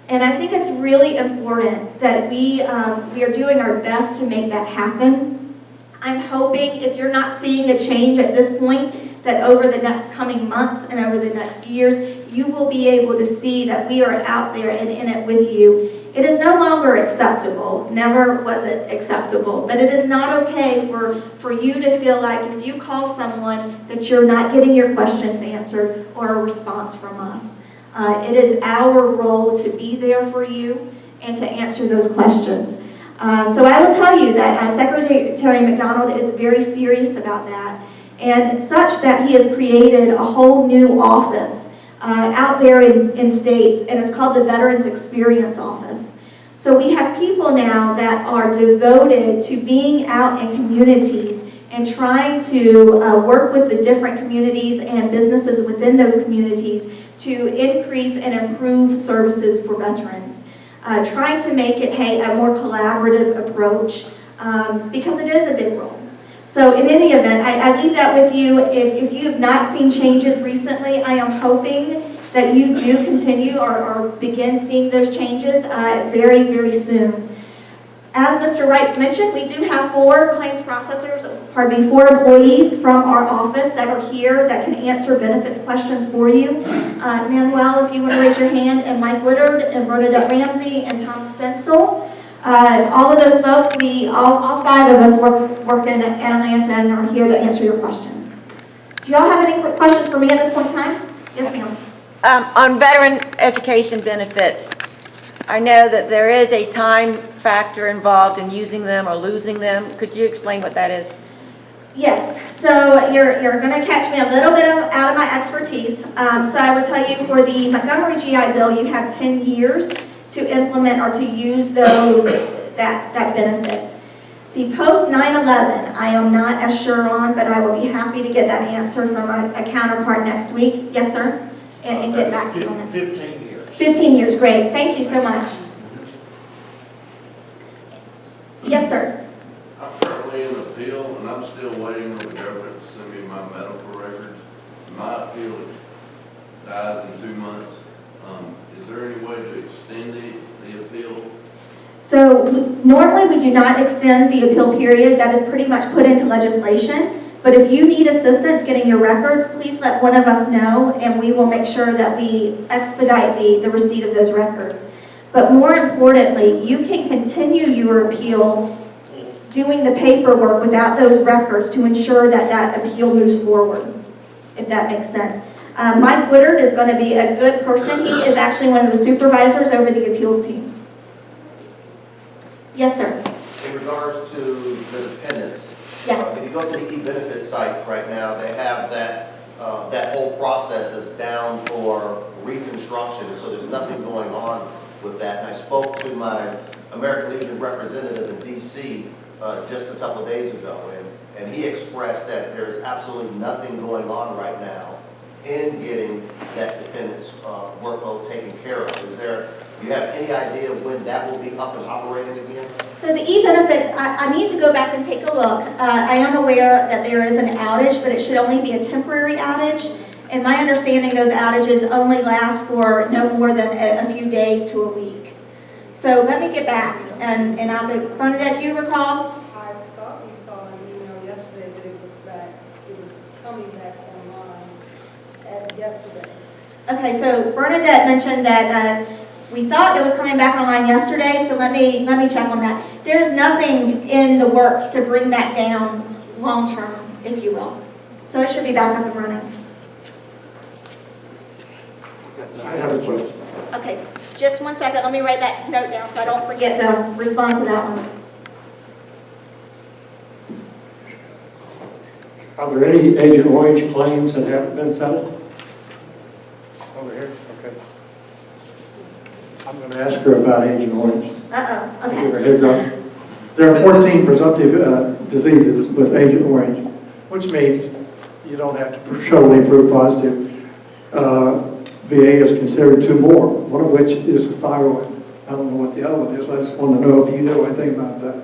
And I think it's really important that we are doing our best to make that happen. I'm hoping, if you're not seeing a change at this point, that over the next coming months and over the next years, you will be able to see that we are out there and in it with you. It is no longer acceptable, never was it acceptable, but it is not okay for you to feel like if you call someone that you're not getting your questions answered or a response from us. It is our role to be there for you and to answer those questions. So I will tell you that Secretary McDonald is very serious about that, and such that he has created a whole new office out there in states, and it's called the Veterans Experience Office. So we have people now that are devoted to being out in communities and trying to work with the different communities and businesses within those communities to increase and improve services for veterans. Trying to make it, a more collaborative approach, because it is a big role. So in any event, I leave that with you. If you have not seen changes recently, I am hoping that you do continue or begin seeing those changes very, very soon. As Mr. Wrights mentioned, we do have 4 4 employees from our office that are here that can answer benefits questions for you. Manuel, if you want to raise your hand, and Mike Woodard, and Bernadette Ramsey, and Tom Stencil. All of those folks, all 5 of us work in Atlanta and are here to answer your questions. Do y'all have any questions for me at this point in time? Yes, ma'am. On veteran education benefits, I know that there is a time factor involved in using them or losing them. Could you explain what that is? Yes, so you're going to catch me a little bit out of my expertise. So I would tell you for the Montgomery GI Bill, you have 10 years to implement or to use that benefit. The post 9/11, I am not as sure on, but I will be happy to get that answer from a counterpart next week. Yes, sir? And get back to you on that. 15 years. 15 years, great. Thank you so much. Yes, sir. I'm currently in appeal, and I'm still waiting on the government to send me my medical records. My appeal dies in 2 months. Is there any way to extend the appeal? So normally we do not extend the appeal period. That is pretty much put into legislation. But if you need assistance getting your records, please let one of us know, and we will make sure that we expedite the receipt of those records. But more importantly, you can continue your appeal doing the paperwork without those records to ensure that that appeal moves forward, if that makes sense. Mike Woodard is going to be a good person. He is actually one of the supervisors over the appeals teams. Yes, sir. In regards to the dependents, Yes. if you go to the e-benefit site right now, they have that whole process is down for reconstruction, and so there's nothing going on with that. And I spoke to my American Legion representative in D.C. Just a couple of days ago, and he expressed that there's absolutely nothing going on right now in getting that dependents workload taken care of. Do you have any idea when that will be up and operating again? So the e-benefits, I need to go back and take a look. I am aware that there is an outage, but it should only be a temporary outage. And my understanding, those outages only last for no more than a few days to a week. So let me get back, and I'll go. Bernadette, do you recall? I thought we saw an email yesterday that it was coming back online yesterday. Okay, so Bernadette mentioned that we thought it was coming back online yesterday, so let me check on that. There's nothing in the works to bring that down long term, if you will. So it should be back up and running. I have a question. Okay, just 1 second. Let me write that note down so I don't forget to respond to that one. Are there any Agent Orange claims that haven't been settled? Over here, okay. I'm going to ask her about Agent Orange. Uh-oh, Give her a okay. heads up. There are 14 presumptive diseases with Agent Orange, which means you don't have to show any proof positive. VA has considered 2 more, one of which is the thyroid. I don't know what the other one is. I just want to know if you know anything about that.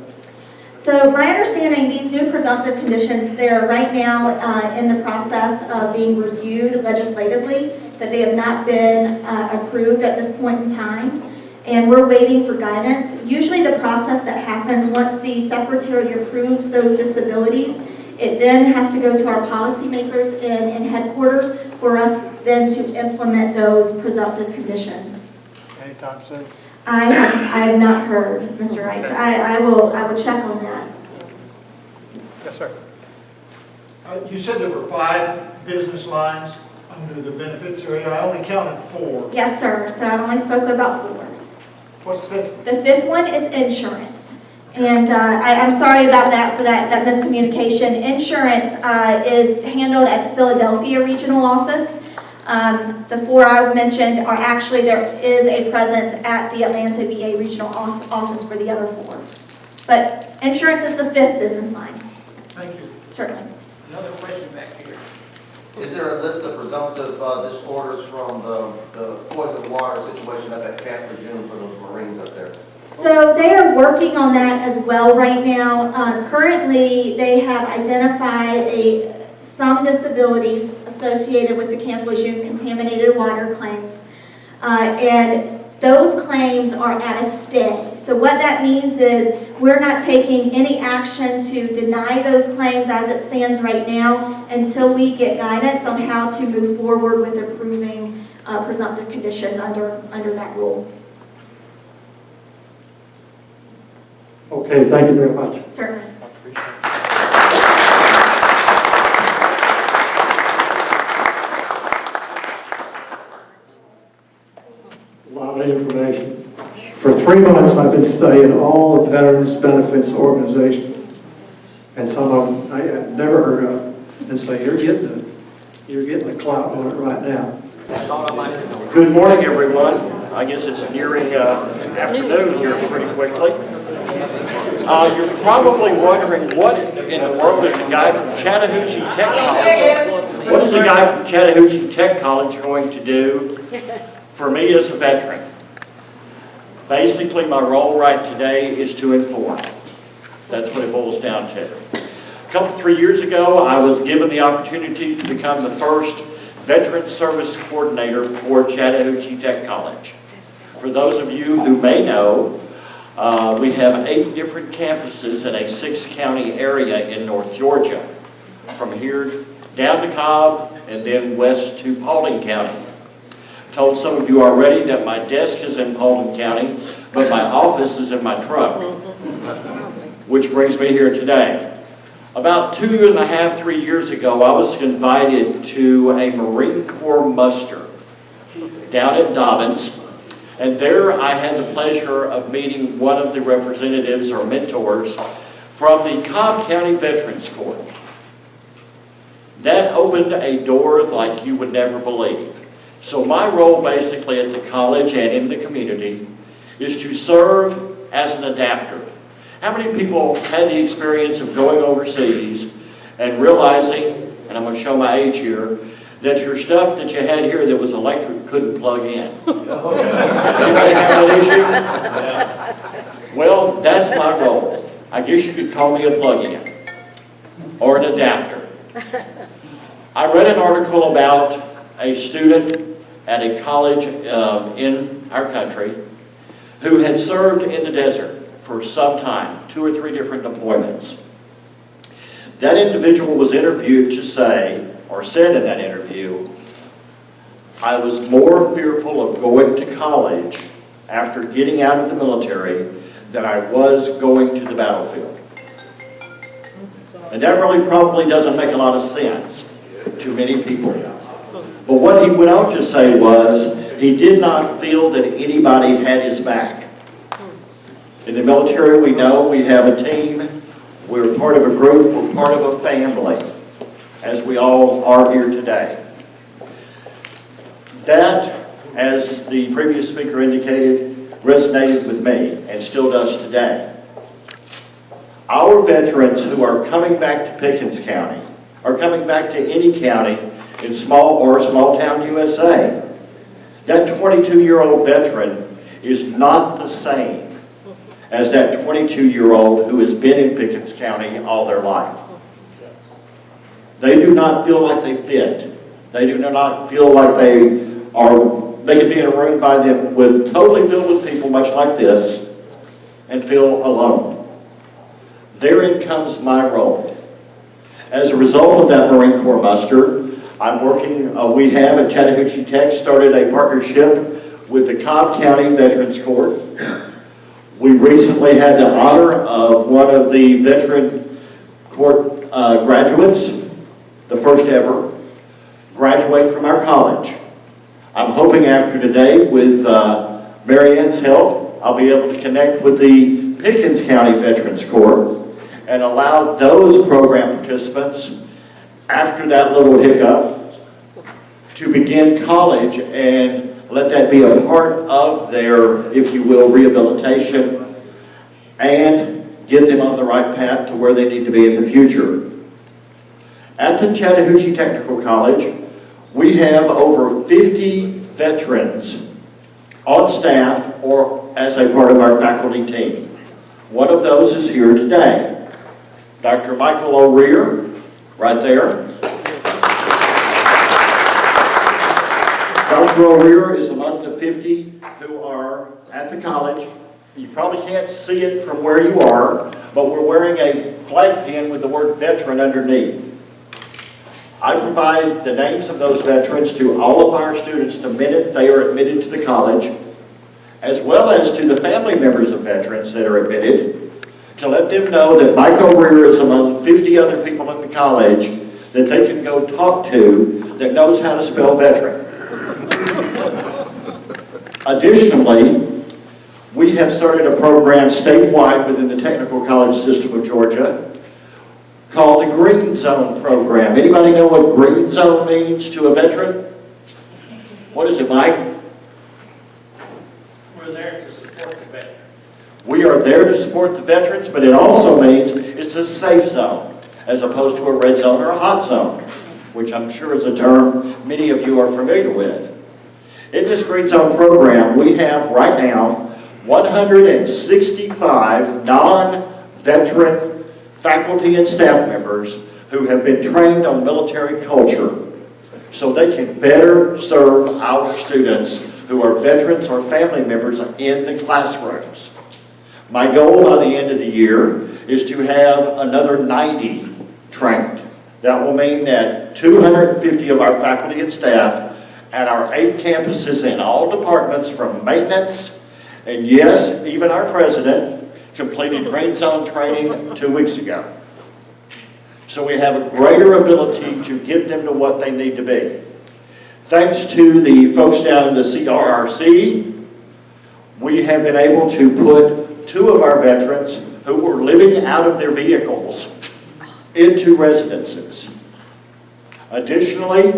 So my understanding, these new presumptive conditions, they're right now in the process of being reviewed legislatively, that they have not been approved at this point in time. And we're waiting for guidance. Usually the process that happens once the secretary approves those disabilities, it then has to go to our policymakers in headquarters for us then to implement those presumptive conditions. Anytime soon? I have not heard, Mr. Wright, so I will check on that. Yes, sir. You said there were 5 business lines under the benefits area. I only counted 4. Yes, sir, so I only spoke about 4. What's the 5th? The 5th one is insurance. And I'm sorry about that, for that miscommunication. Insurance is handled at the Philadelphia Regional Office. The 4 I mentioned are actually, there is a presence at the Atlanta VA Regional Office for the other 4. But insurance is the 5th business line. Thank you. Certainly. Another question back here. Is there a list of presumptive disorders from the poison water situation up at Camp Lejeune for those Marines up there? So they are working on that as well right now. Currently, they have identified some disabilities associated with the Camp Lejeune contaminated water claims. And those claims are at a stay. So what that means is we're not taking any action to deny those claims as it stands right now until we get guidance on how to move forward with approving presumptive conditions under that rule. Okay, thank you very much. Certainly. A lot of information. For 3 months, I've been studying all the veterans benefits organizations, and some of them I have never heard of, and so you're getting the clout on it right now. Good morning, everyone. I guess it's nearing afternoon here pretty quickly. You're probably wondering what in the world is a guy from Chattahoochee Tech College? What is a guy from Chattahoochee Tech College going to do for me as a veteran? Basically, my role right today is to inform. That's what it boils down to. A 3 years ago, I was given the opportunity to become the first Veteran Service Coordinator for Chattahoochee Tech College. For those of you who may know, we have 8 different campuses in a 6-county area in North Georgia, from here down to Cobb and then west to Paulding County. I told some of you already that my desk is in Paulding County, but my office is in my truck, which brings me here today. About 2.5, 3 years ago, I was invited to a Marine Corps muster down at Dobbins. And there I had the pleasure of meeting one of the representatives or mentors from the Cobb County Veterans Court. That opened a door like you would never believe. So my role basically at the college and in the community is to serve as an adapter. How many people had the experience of going overseas and realizing, and I'm going to show my age here, that your stuff that you had here that was electric couldn't plug in? Anybody have that issue? Well, that's my role. I guess you could call me a plug-in or an adapter. I read an article about a student at a college in our country who had served in the desert for some time, 2 or 3 different deployments. That individual was interviewed to say, or said in that interview, I was more fearful of going to college after getting out of the military than I was going to the battlefield. And that really probably doesn't make a lot of sense to many people. But what he went on to say was, he did not feel that anybody had his back. In the military, we know we have a team, we're part of a group, we're part of a family, as we all are here today. That, as the previous speaker indicated, resonated with me and still does today. Our veterans who are coming back to Pickens County, or coming back to any county in small town USA, that 22-year-old veteran is not the same as that 22-year-old who has been in Pickens County all their life. They do not feel like they fit. They do not feel like they can be in a room by them totally filled with people much like this and feel alone. Therein comes my role. As a result of that Marine Corps muster, I'm working, we have at Chattahoochee Tech started a partnership with the Cobb County Veterans Court. We recently had the honor of one of the Veteran Court graduates, the first ever, graduate from our college. I'm hoping after today, with Mary Ann's help, I'll be able to connect with the Pickens County Veterans Court and allow those program participants, after that little hiccup, to begin college and let that be a part of their, if you will, rehabilitation and get them on the right path to where they need to be in the future. At the Chattahoochee Technical College, we have over 50 veterans on staff or as a part of our faculty team. One of those is here today. Dr. Michael O'Rear, right there. Dr. O'Rear is among the 50 who are at the college. You probably can't see it from where you are, but we're wearing a flag pin with the word veteran underneath. I provide the names of those veterans to all of our students the minute they are admitted to the college, as well as to the family members of veterans that are admitted, to let them know that Mike O'Rear is among 50 other people in the college that they can go talk to that knows how to spell veteran. Additionally, we have started a program statewide within the Technical College System of Georgia called the Green Zone Program. Anybody know what Green Zone means to a veteran? What is it, Mike? We're there to support the veterans. We are there to support the veterans, but it also means it's a safe zone, as opposed to a red zone or a hot zone, which I'm sure is a term many of you are familiar with. In this Green Zone program, we have right now 165 non-veteran faculty and staff members who have been trained on military culture so they can better serve our students who are veterans or family members in the classrooms. My goal by the end of the year is to have another 90 trained. That will mean that 250 of our faculty and staff at our 8 campuses in all departments from maintenance, and yes, even our president completed Green Zone training 2 weeks ago. So we have a greater ability to get them to what they need to be. Thanks to the folks down in the CRRC, we have been able to put 2 of our veterans who were living out of their vehicles into residences. Additionally,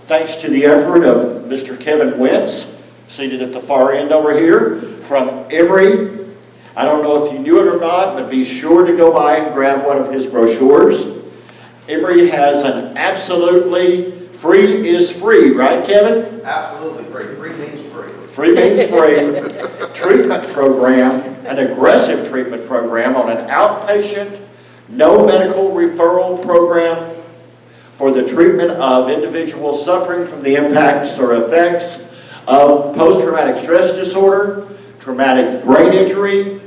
thanks to the effort of Mr. Kevin Wentz, seated at the far end over here, from Emory. I don't know if you knew it or not, but be sure to go by and grab one of his brochures. Emory has an absolutely free is free, right, Kevin? Absolutely free. Free means free. Free means free treatment program, an aggressive treatment program on an outpatient, no medical referral program for the treatment of individuals suffering from the impacts or effects of post-traumatic stress disorder, traumatic brain injury,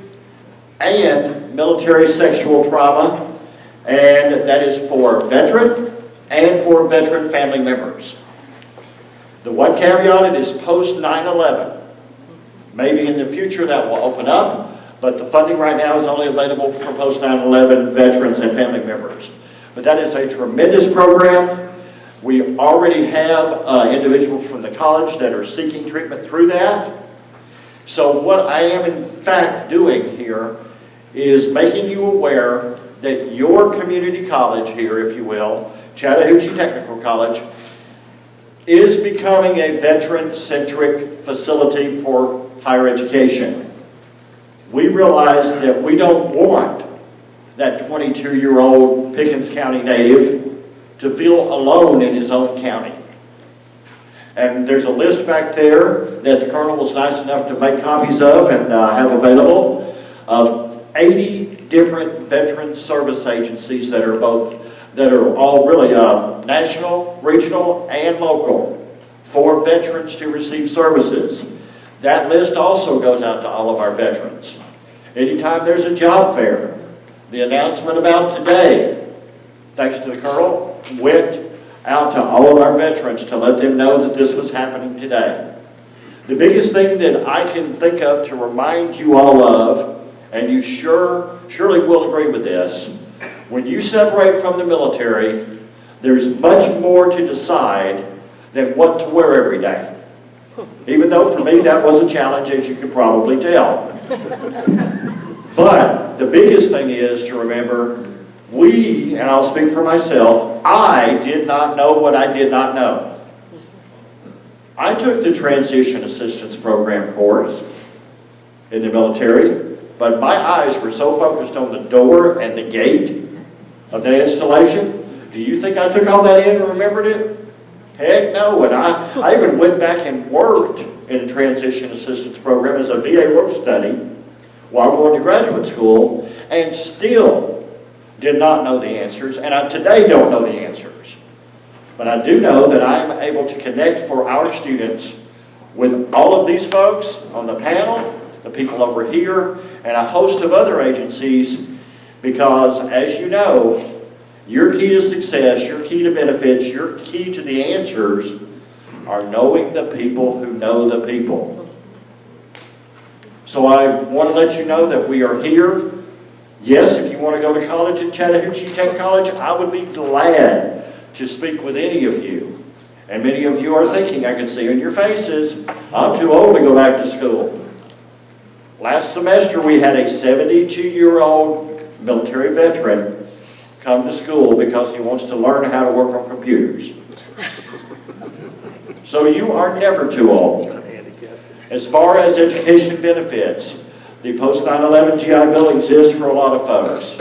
and military sexual trauma, and that is for veteran and for veteran family members. The one caveat, it is post 9/11. Maybe in the future that will open up, but the funding right now is only available for post 9/11 veterans and family members. But that is a tremendous program. We already have individuals from the college that are seeking treatment through that. So what I am in fact doing here is making you aware that your community college here, if you will, Chattahoochee Technical College, is becoming a veteran-centric facility for higher education. We realize that we don't want that 22-year-old Pickens County native to feel alone in his own county. And there's a list back there that the Colonel was nice enough to make copies of and have available of 80 different veteran service agencies that are all really national, regional, and local for veterans to receive services. That list also goes out to all of our veterans. Anytime there's a job fair, the announcement about today, thanks to the Colonel, went out to all of our veterans to let them know that this was happening today. The biggest thing that I can think of to remind you all of, and you surely will agree with this, when you separate from the military, there's much more to decide than what to wear every day. Even though for me that was a challenge, as you can probably tell. But the biggest thing is to remember, we, and I'll speak for myself, I did not know what I did not know. I took the Transition Assistance Program course in the military, but my eyes were so focused on the door and the gate of the installation. Do you think I took all that in and remembered it? Heck no, and I even went back and worked in the Transition Assistance Program as a VA work study while going to graduate school, and still did not know the answers, and I today don't know the answers. But I do know that I am able to connect for our students with all of these folks on the panel, the people over here, and a host of other agencies, because as you know, your key to success, your key to benefits, your key to the answers are knowing the people who know the people. So I want to let you know that we are here. Yes, if you want to go to college at Chattahoochee Tech College, I would be glad to speak with any of you. And many of you are thinking, I can see in your faces, I'm too old to go back to school. Last semester we had a 72-year-old military veteran come to school because he wants to learn how to work on computers. So you are never too old. As far as education benefits, the post 9/11 GI Bill exists for a lot of folks.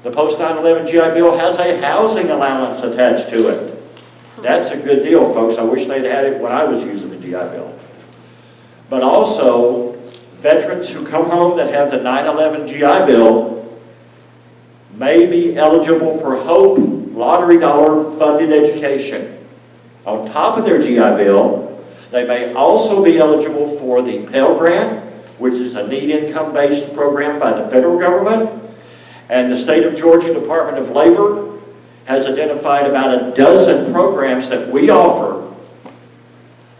The post 9/11 GI Bill has a housing allowance attached to it. That's a good deal, folks. I wish they'd had it when I was using the GI Bill. But also, veterans who come home that have the 9/11 GI Bill may be eligible for HOPE lottery dollar funded education. On top of their GI Bill, they may also be eligible for the Pell Grant, which is a need income-based program by the federal government. And the state of Georgia Department of Labor has identified about a dozen programs that we offer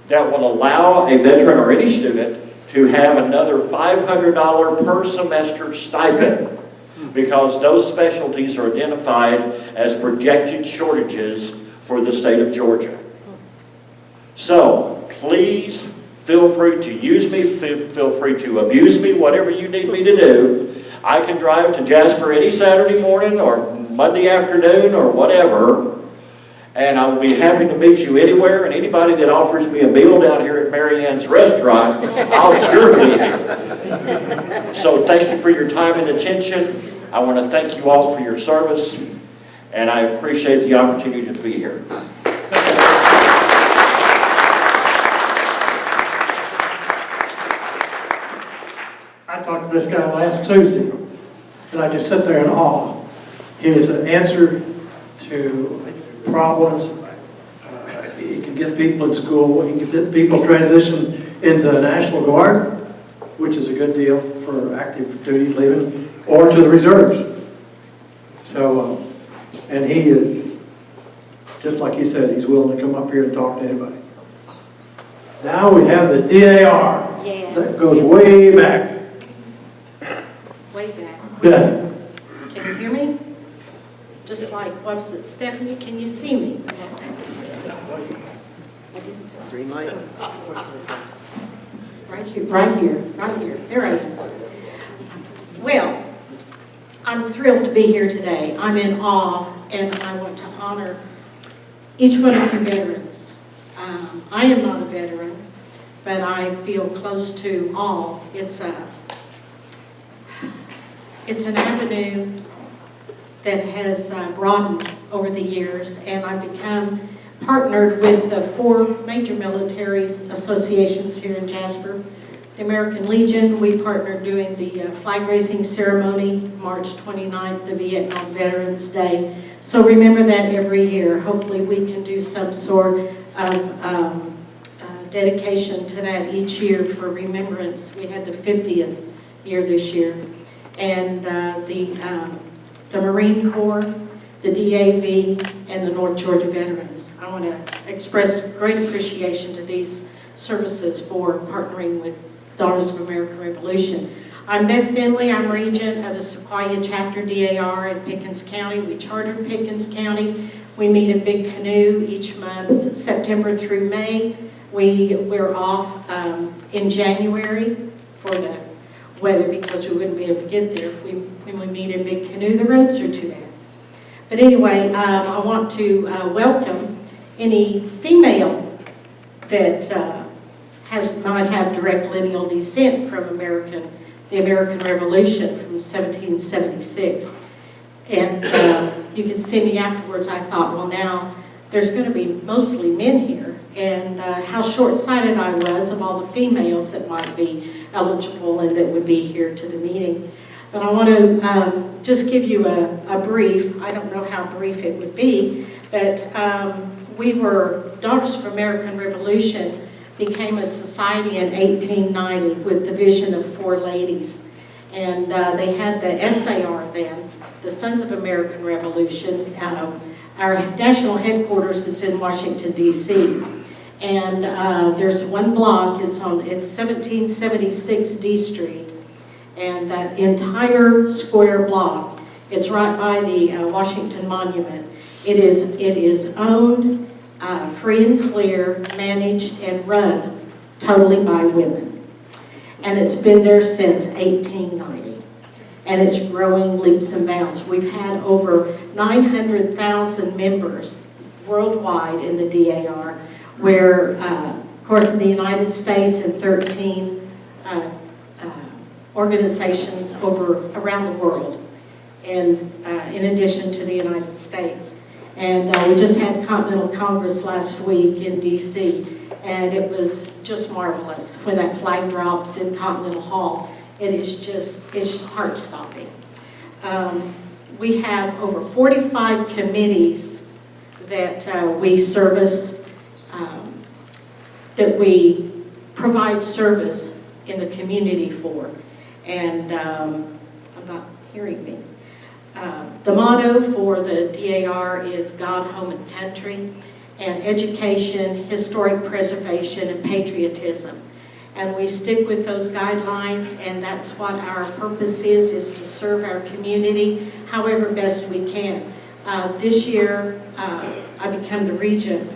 that will allow a veteran or any student to have another $500 per semester stipend, because those specialties are identified as projected shortages for the state of Georgia. So please feel free to use me, feel free to abuse me, whatever you need me to do. I can drive to Jasper any Saturday morning or Monday afternoon or whatever, and I will be happy to meet you anywhere, and anybody that offers me a meal down here at Mary Ann's restaurant, I'll sure be here. So thank you for your time and attention. I want to thank you all for your service, and I appreciate the opportunity to be here. I talked to this guy last Tuesday, and I just sit there in awe. He is an answer to problems. He can get people in school. He can get people transition into the National Guard, which is a good deal for active duty leaving, or to the reserves. So, and he is, just like he said, he's willing to come up here and talk to anybody. Now we have the DAR. Yeah. That goes way back. Way back. Beth. Can you hear me? Just like, what was it, Stephanie, can you see me? I didn't. Green light. Right here, right here, right here. There I am. Well, I'm thrilled to be here today. I'm in awe, and I want to honor each one of you veterans. I am not a veteran, but I feel close to all. It's an avenue that has broadened over the years, and I've become partnered with the 4 major military associations here in Jasper. The American Legion, we partnered doing the flag raising ceremony, March 29th, the Vietnam Veterans Day. So remember that every year. Hopefully we can do some sort of dedication to that each year for remembrance. We had the 50th year this year. And the Marine Corps, the DAV, and the North Georgia Veterans. I want to express great appreciation to these services for partnering with Daughters of American Revolution. I'm Beth Finley. I'm regent of the Sequoia Chapter DAR in Pickens County. We chartered Pickens County. We meet in Big Canoe each month, September through May. We're off in January for the weather because we wouldn't be able to get there when we meet in Big Canoe. The roads are too bad. But anyway, I want to welcome any female that might have direct lineal descent from the American Revolution from 1776. And you can see me afterwards. I thought, well, now there's going to be mostly men here, and how short-sighted I was of all the females that might be eligible and that would be here to the meeting. But I want to just give you a brief. I don't know how brief it would be, but we were, Daughters of American Revolution became a society in 1890 with the vision of 4 ladies. And they had the SAR then, the Sons of American Revolution. Our national headquarters is in Washington, D.C. And there's one block, it's 1776 D Street. And that entire square block, it's right by the Washington Monument. It is owned, free and clear, managed and run totally by women. And it's been there since 1890. And it's growing leaps and bounds. We've had over 900,000 members worldwide in the DAR, where, of course, in the United States and 13 organizations around the world, and in addition to the United States. And we just had Continental Congress last week in D.C., and it was just marvelous when that flag drops in Continental Hall. It's heart-stopping. We have over 45 committees that we service, that we provide service in the community for. And I'm not hearing me. The motto for the DAR is God, Home, and Country, and education, historic preservation, and patriotism. And we stick with those guidelines, and that's what our purpose is to serve our community however best we can. This year, I become the regent,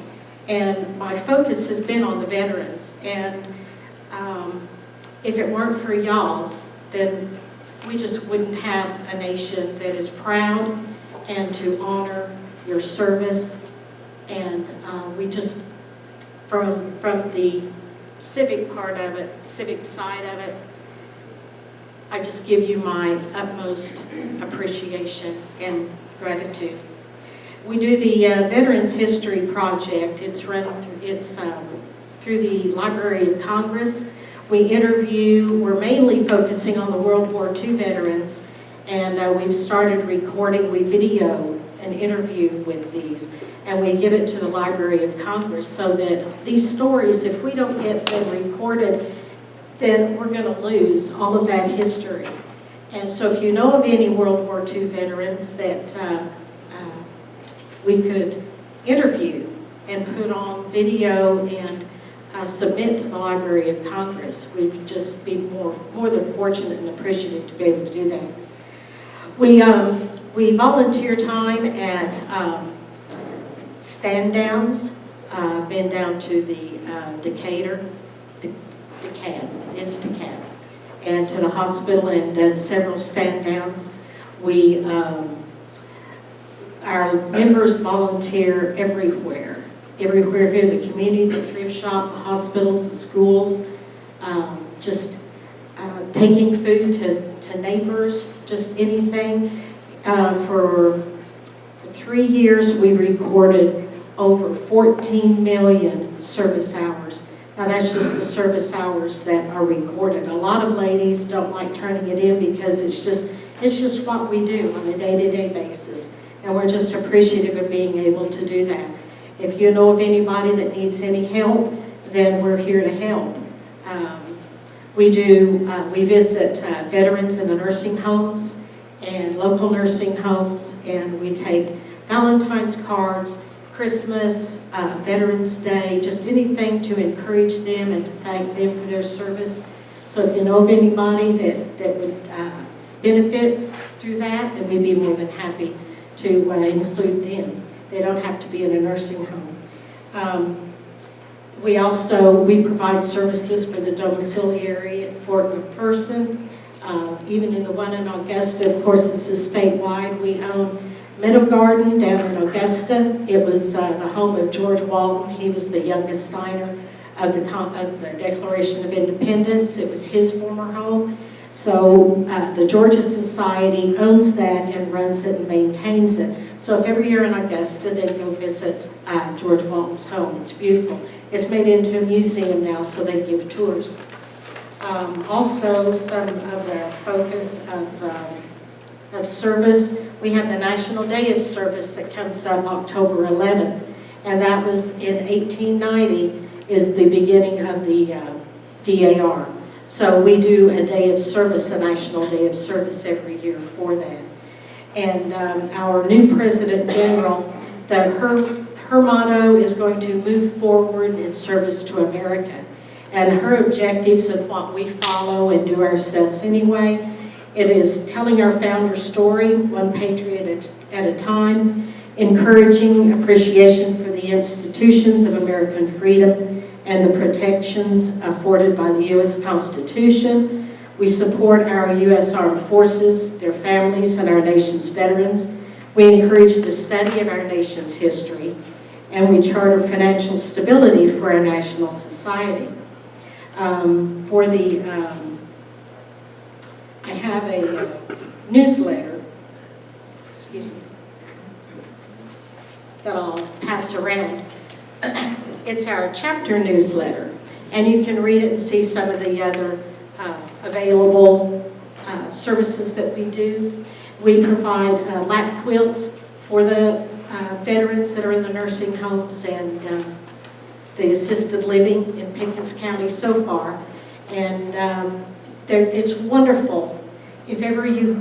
and my focus has been on the veterans. And if it weren't for y'all, then we just wouldn't have a nation that is proud and to honor your service. And we just, from the civic part of it, civic side of it, I just give you my utmost appreciation and gratitude. We do the Veterans History Project. It's run, through the Library of Congress. We interview, we're mainly focusing on the World War II veterans, and we've started recording, we video an interview with these, and we give it to the Library of Congress so that these stories, if we don't get them recorded, then we're going to lose all of that history. And so if you know of any World War II veterans that we could interview and put on video and submit to the Library of Congress, we'd just be more than fortunate and appreciative to be able to do that. We volunteer time at stand-downs, been down to the DeCab, and to the hospital and done several stand-downs. Our members volunteer everywhere here in the community, the thrift shop, the hospitals, the schools, just taking food to neighbors, just anything. For 3 years, we recorded over 14 million service hours. Now that's just the service hours that are recorded. A lot of ladies don't like turning it in because it's just what we do on a day-to-day basis. And we're just appreciative of being able to do that. If you know of anybody that needs any help, then we're here to help. We visit veterans in the nursing homes and local nursing homes, and we take Valentine's cards Christmas, Veterans Day, just anything to encourage them and to thank them for their service. So if you know of anybody that would benefit through that, then we'd be more than happy to include them. They don't have to be in a nursing home. We provide services for the domiciliary at Fort McPherson, even in the one in Augusta. Of course, this is statewide. We own Meadow Garden down in Augusta. It was the home of George Walton. He was the youngest signer of the Declaration of Independence. It was his former home. So the Georgia Society owns that and runs it and maintains it. So if every year in Augusta, they go visit George Walton's home. It's beautiful. It's made into a museum now, so they give tours. Also, some of our focus of service, we have the National Day of Service that comes up October 11th, and that was in 1890 is the beginning of the DAR. So we do a day of service, a National Day of Service every year for that. And our new President General, her motto is going to move forward in service to America. And her objectives and what we follow and do ourselves anyway, it is telling our founder story, one patriot at a time, encouraging appreciation for the institutions of American freedom and the protections afforded by the U.S. Constitution. We support our U.S. Armed Forces, their families, and our nation's veterans. We encourage the study of our nation's history, and we charter financial stability for our national society. I have a newsletter, excuse me, that I'll pass around. It's our chapter newsletter, and you can read it and see some of the other available services that we do. We provide lap quilts for the veterans that are in the nursing homes and the assisted living in Pickens County so far. And it's wonderful. If ever you're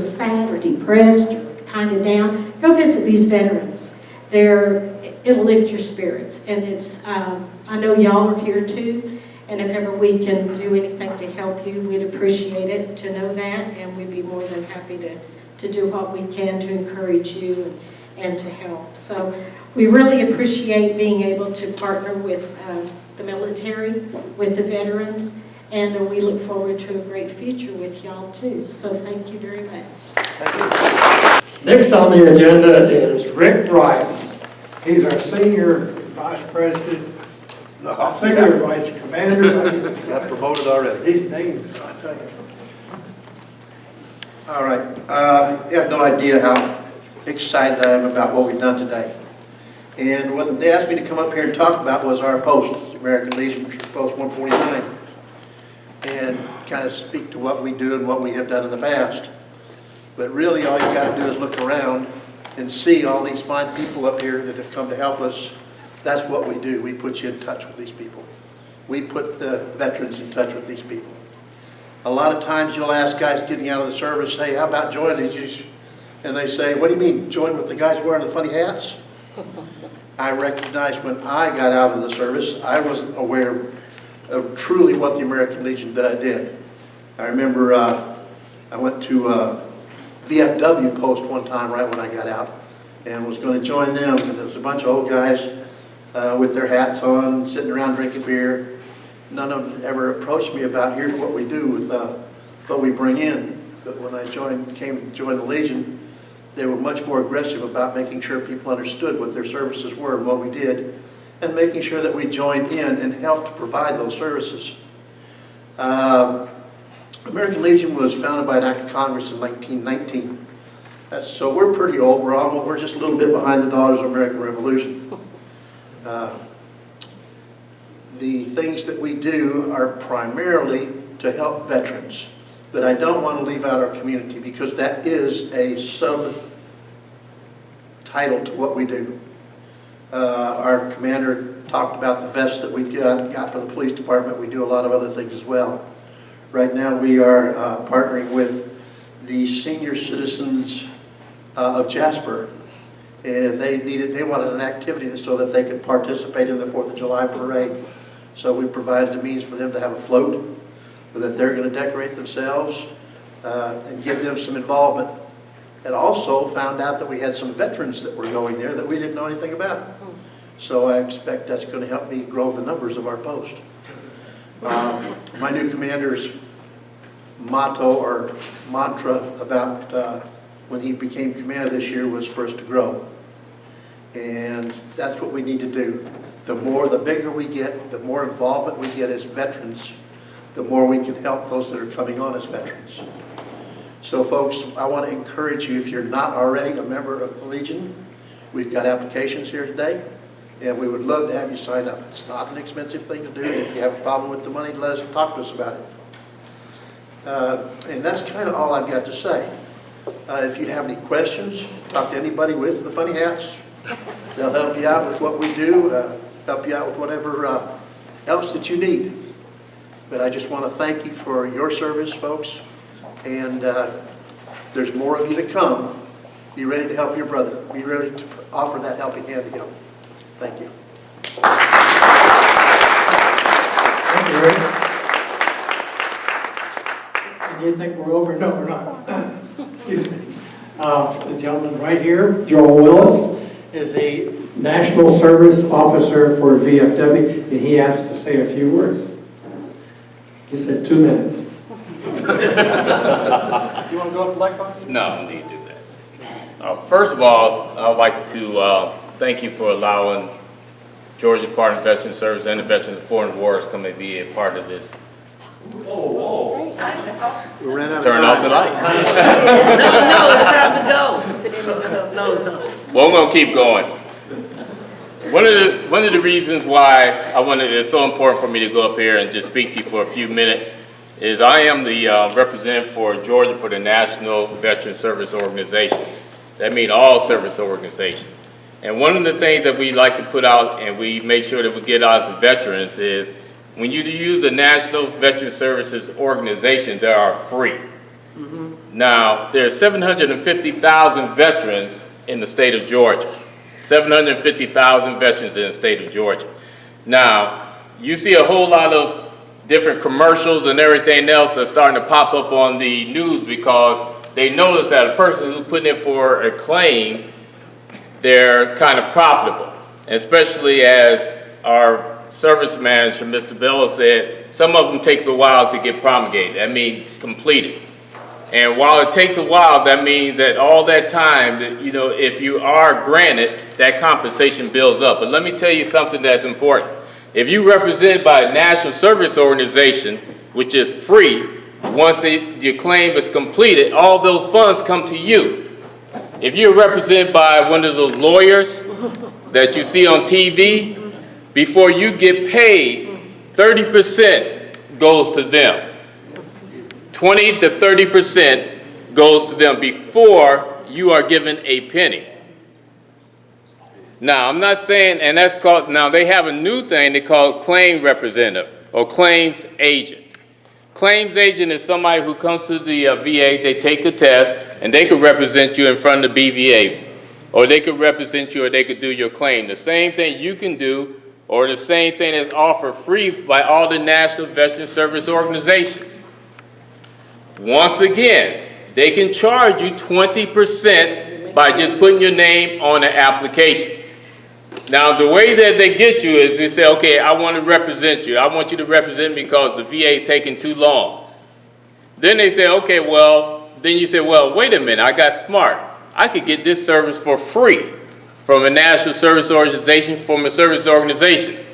sad or depressed or kind of down, go visit these veterans. It'll lift your spirits. And it's, I know y'all are here too, and if ever we can do anything to help you, we'd appreciate it to know that, and we'd be more than happy to do what we can to encourage you and to help. So we really appreciate being able to partner with the military, with the veterans, and we look forward to a great future with y'all too. So thank you very much. Thank you. Next on the agenda is Rick Rice. He's our senior vice president, senior vice commander. Got promoted already. These names, I tell you. All right. You have no idea how excited I am about what we've done today. And what they asked me to come up here and talk about was our post, American Legion Post 149, and kind of speak to what we do and what we have done in the past. But really all you got to do is look around and see all these fine people up here that have come to help us. That's what we do. We put you in touch with these people. We put the veterans in touch with these people. A lot of times you'll ask guys getting out of the service, hey, how about joining these? And they say, what do you mean, join with the guys wearing the funny hats? I recognized when I got out of the service, I wasn't aware of truly what the American Legion did. I remember I went to VFW post one time right when I got out and was going to join them, and there was a bunch of old guys with their hats on, sitting around drinking beer. None of them ever approached me about, here's what we do with what we bring in. But when I came to join the Legion, they were much more aggressive about making sure people understood what their services were and what we did, and making sure that we joined in and helped provide those services. American Legion was founded by an act of Congress in 1919. So we're pretty old. We're just a little bit behind the Daughters of American Revolution. The things that we do are primarily to help veterans, but I don't want to leave out our community because that is a subtitle to what we do. Our commander talked about the vest that we got for the police department. We do a lot of other things as well. Right now we are partnering with the Senior Citizens of Jasper. And they wanted an activity so that they could participate in the 4th of July parade. So we provided the means for them to have a float, that they're going to decorate themselves and give them some involvement. And also found out that we had some veterans that were going there that we didn't know anything about. So I expect that's going to help me grow the numbers of our post. My new commander's motto or mantra about when he became commander this year was for us to grow. And that's what we need to do. The bigger we get, the more involvement we get as veterans, the more we can help those that are coming on as veterans. So folks, I want to encourage you, if you're not already a member of the Legion, we've got applications here today, and we would love to have you sign up. It's not an expensive thing to do, and if you have a problem with the money, let us talk to us about it. And that's kind of all I've got to say. If you have any questions, talk to anybody with the funny hats. They'll help you out with what we do, help you out with whatever else that you need. But I just want to thank you for your service, folks. And there's more of you to come. Be ready to help your brother. Be ready to offer that helping hand to him. Thank you. Thank you, Rick. And you think we're over? No, we're not. Excuse me. The gentleman right here, Joel Willis, is a National Service Officer for VFW, and he asked to say a few words. He said 2 minutes. You want to go up the black box? No, I don't need to do that. First of all, I'd like to thank you for allowing Georgia Department of Veterans Service and the Veterans of Foreign Wars come and be a part of this. We ran out of Turn time. off the lights. No, it's time to go. No. Well, we're going to keep going. One of the reasons why it's so important for me to go up here and just speak to you for a few minutes is I am the representative for Georgia for the National Veteran Service Organizations. That means all service organizations. And one of the things that we like to put out and we make sure that we get out to veterans is when you use the National Veteran Services Organizations, they are free. Now, there are 750,000 veterans in the state of Georgia. 750,000 veterans in the state of Georgia. Now, you see a whole lot of different commercials and everything else are starting to pop up on the news because they notice that a person who's putting in for a claim, they're kind of profitable. Especially as our service manager, Mr. Bello, said, some of them takes a while to get promulgated. That means completed. And while it takes a while, that means that all that time, that, you know, if you are granted, that compensation builds up. But let me tell you something that's important. If you're represented by a national service organization, which is free, once your claim is completed, all those funds come to you. If you're represented by one of those lawyers that you see on TV, before you get paid, 30% goes to them. 20 to 30% goes to them before you are given a penny. Now, I'm not saying, and that's called, now they have a new thing they call claim representative or claims agent. Claims agent is somebody who comes to the VA, they take a test, and they could represent you in front of the BVA, or they could represent you, or they could do your claim. The same thing you can do, or the same thing that's offered free by all the National Veteran Service Organizations. Once again, they can charge you 20% by just putting your name on the application. Now, the way that they get you is they say, okay, I want to represent you. I want you to represent me because the VA is taking too long. Then they say, okay, well, then you say, well, wait a minute, I got smart. I could get this service for free from a national service organization, from a service organization.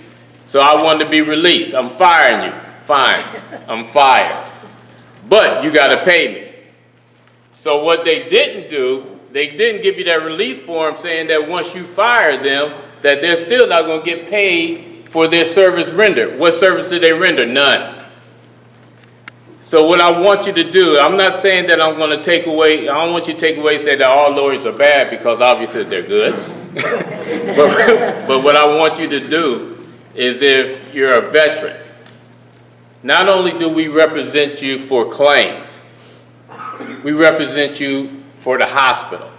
So I want to be released. I'm firing you. Fine, I'm fired. But you got to pay me. So what they didn't do, they didn't give you that release form saying that once you fire them, that they're still not going to get paid for their service rendered. What service did they render? None. So what I want you to do, I'm not saying that I'm going to take away, I don't want you to take away and say that all lawyers are bad because obviously they're good. but what I want you to do is if you're a veteran, not only do we represent you for claims, we represent you for the hospital.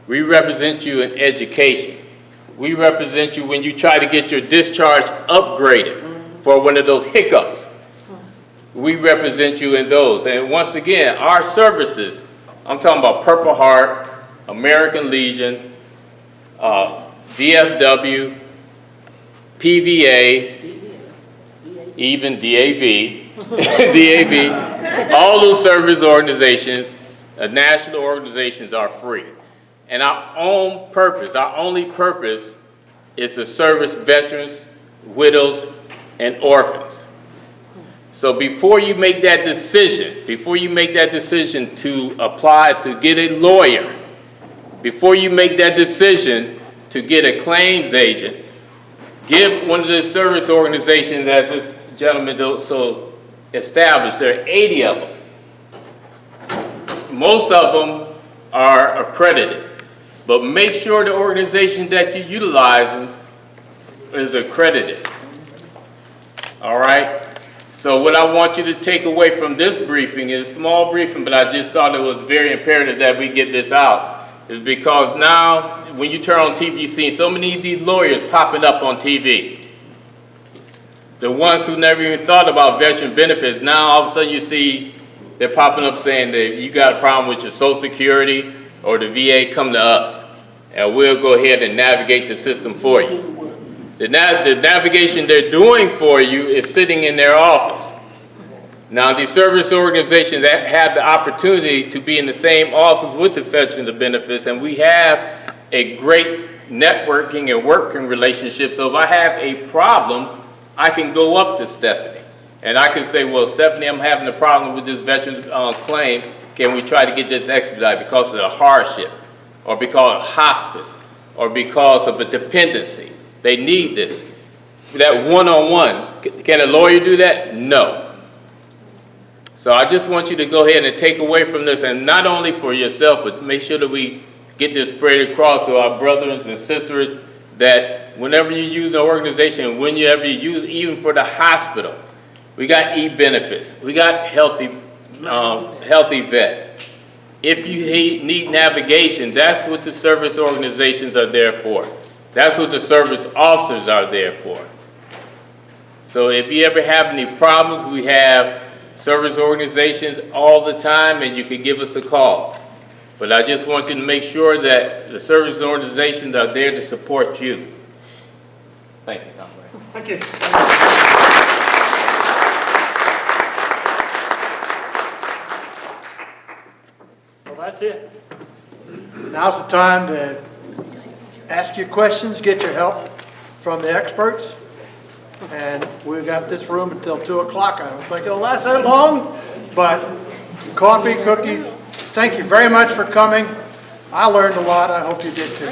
We represent you in education. We represent you when you try to get your discharge upgraded for one of those hiccups. We represent you in those. And once again, our services, I'm talking about Purple Heart, American Legion, VFW, PVA, even DAV, DAV, all those service organizations, national organizations are free. And our own purpose, our only purpose is to service veterans, widows, and orphans. So before you make that decision, to apply to get a lawyer, before you make that decision to get a claims agent, give one of the service organizations that this gentleman so established. There are 80 of them. Most of them are accredited, but make sure the organization that you utilize is accredited. All right? So what I want you to take away from this briefing is a small briefing, but I just thought it was very imperative that we get this out, is because now when you turn on TV, you see so many of these lawyers popping up on TV. The ones who never even thought about veteran benefits, now all of a sudden you see they're popping up saying that you got a problem with your Social Security or the VA, come to us, and we'll go ahead and navigate the system for you. The navigation they're doing for you is sitting in their office. Now, these service organizations that have the opportunity to be in the same office with the Veterans of Benefits, and we have a great networking and working relationship. So if I have a problem, I can go up to Stephanie, and I can say, well, Stephanie, I'm having a problem with this veteran's claim. Can we try to get this expedited because of the hardship, or because of hospice, or because of a dependency? They need this. That one-on-one, can a lawyer do that? No. So I just want you to go ahead and take away from this, and not only for yourself, but make sure that we get this spread across to our brothers and sisters, that whenever you use the organization, whenever you use, even for the hospital, we got e-benefits, we got healthy vet. If you need navigation, that's what the service organizations are there for. That's what the service officers are there for. So if you ever have any problems, we have service organizations all the time, and you can give us a call. But I just want you to make sure that the service organizations are there to support you. Thank you, Councilman. Thank you. Well, that's it. Now's the time to ask your questions, get your help from the experts. And we've got this room until 2 o'clock. I don't think it'll last that long, but coffee, cookies. Thank you very much for coming. I learned a lot. I hope you did too.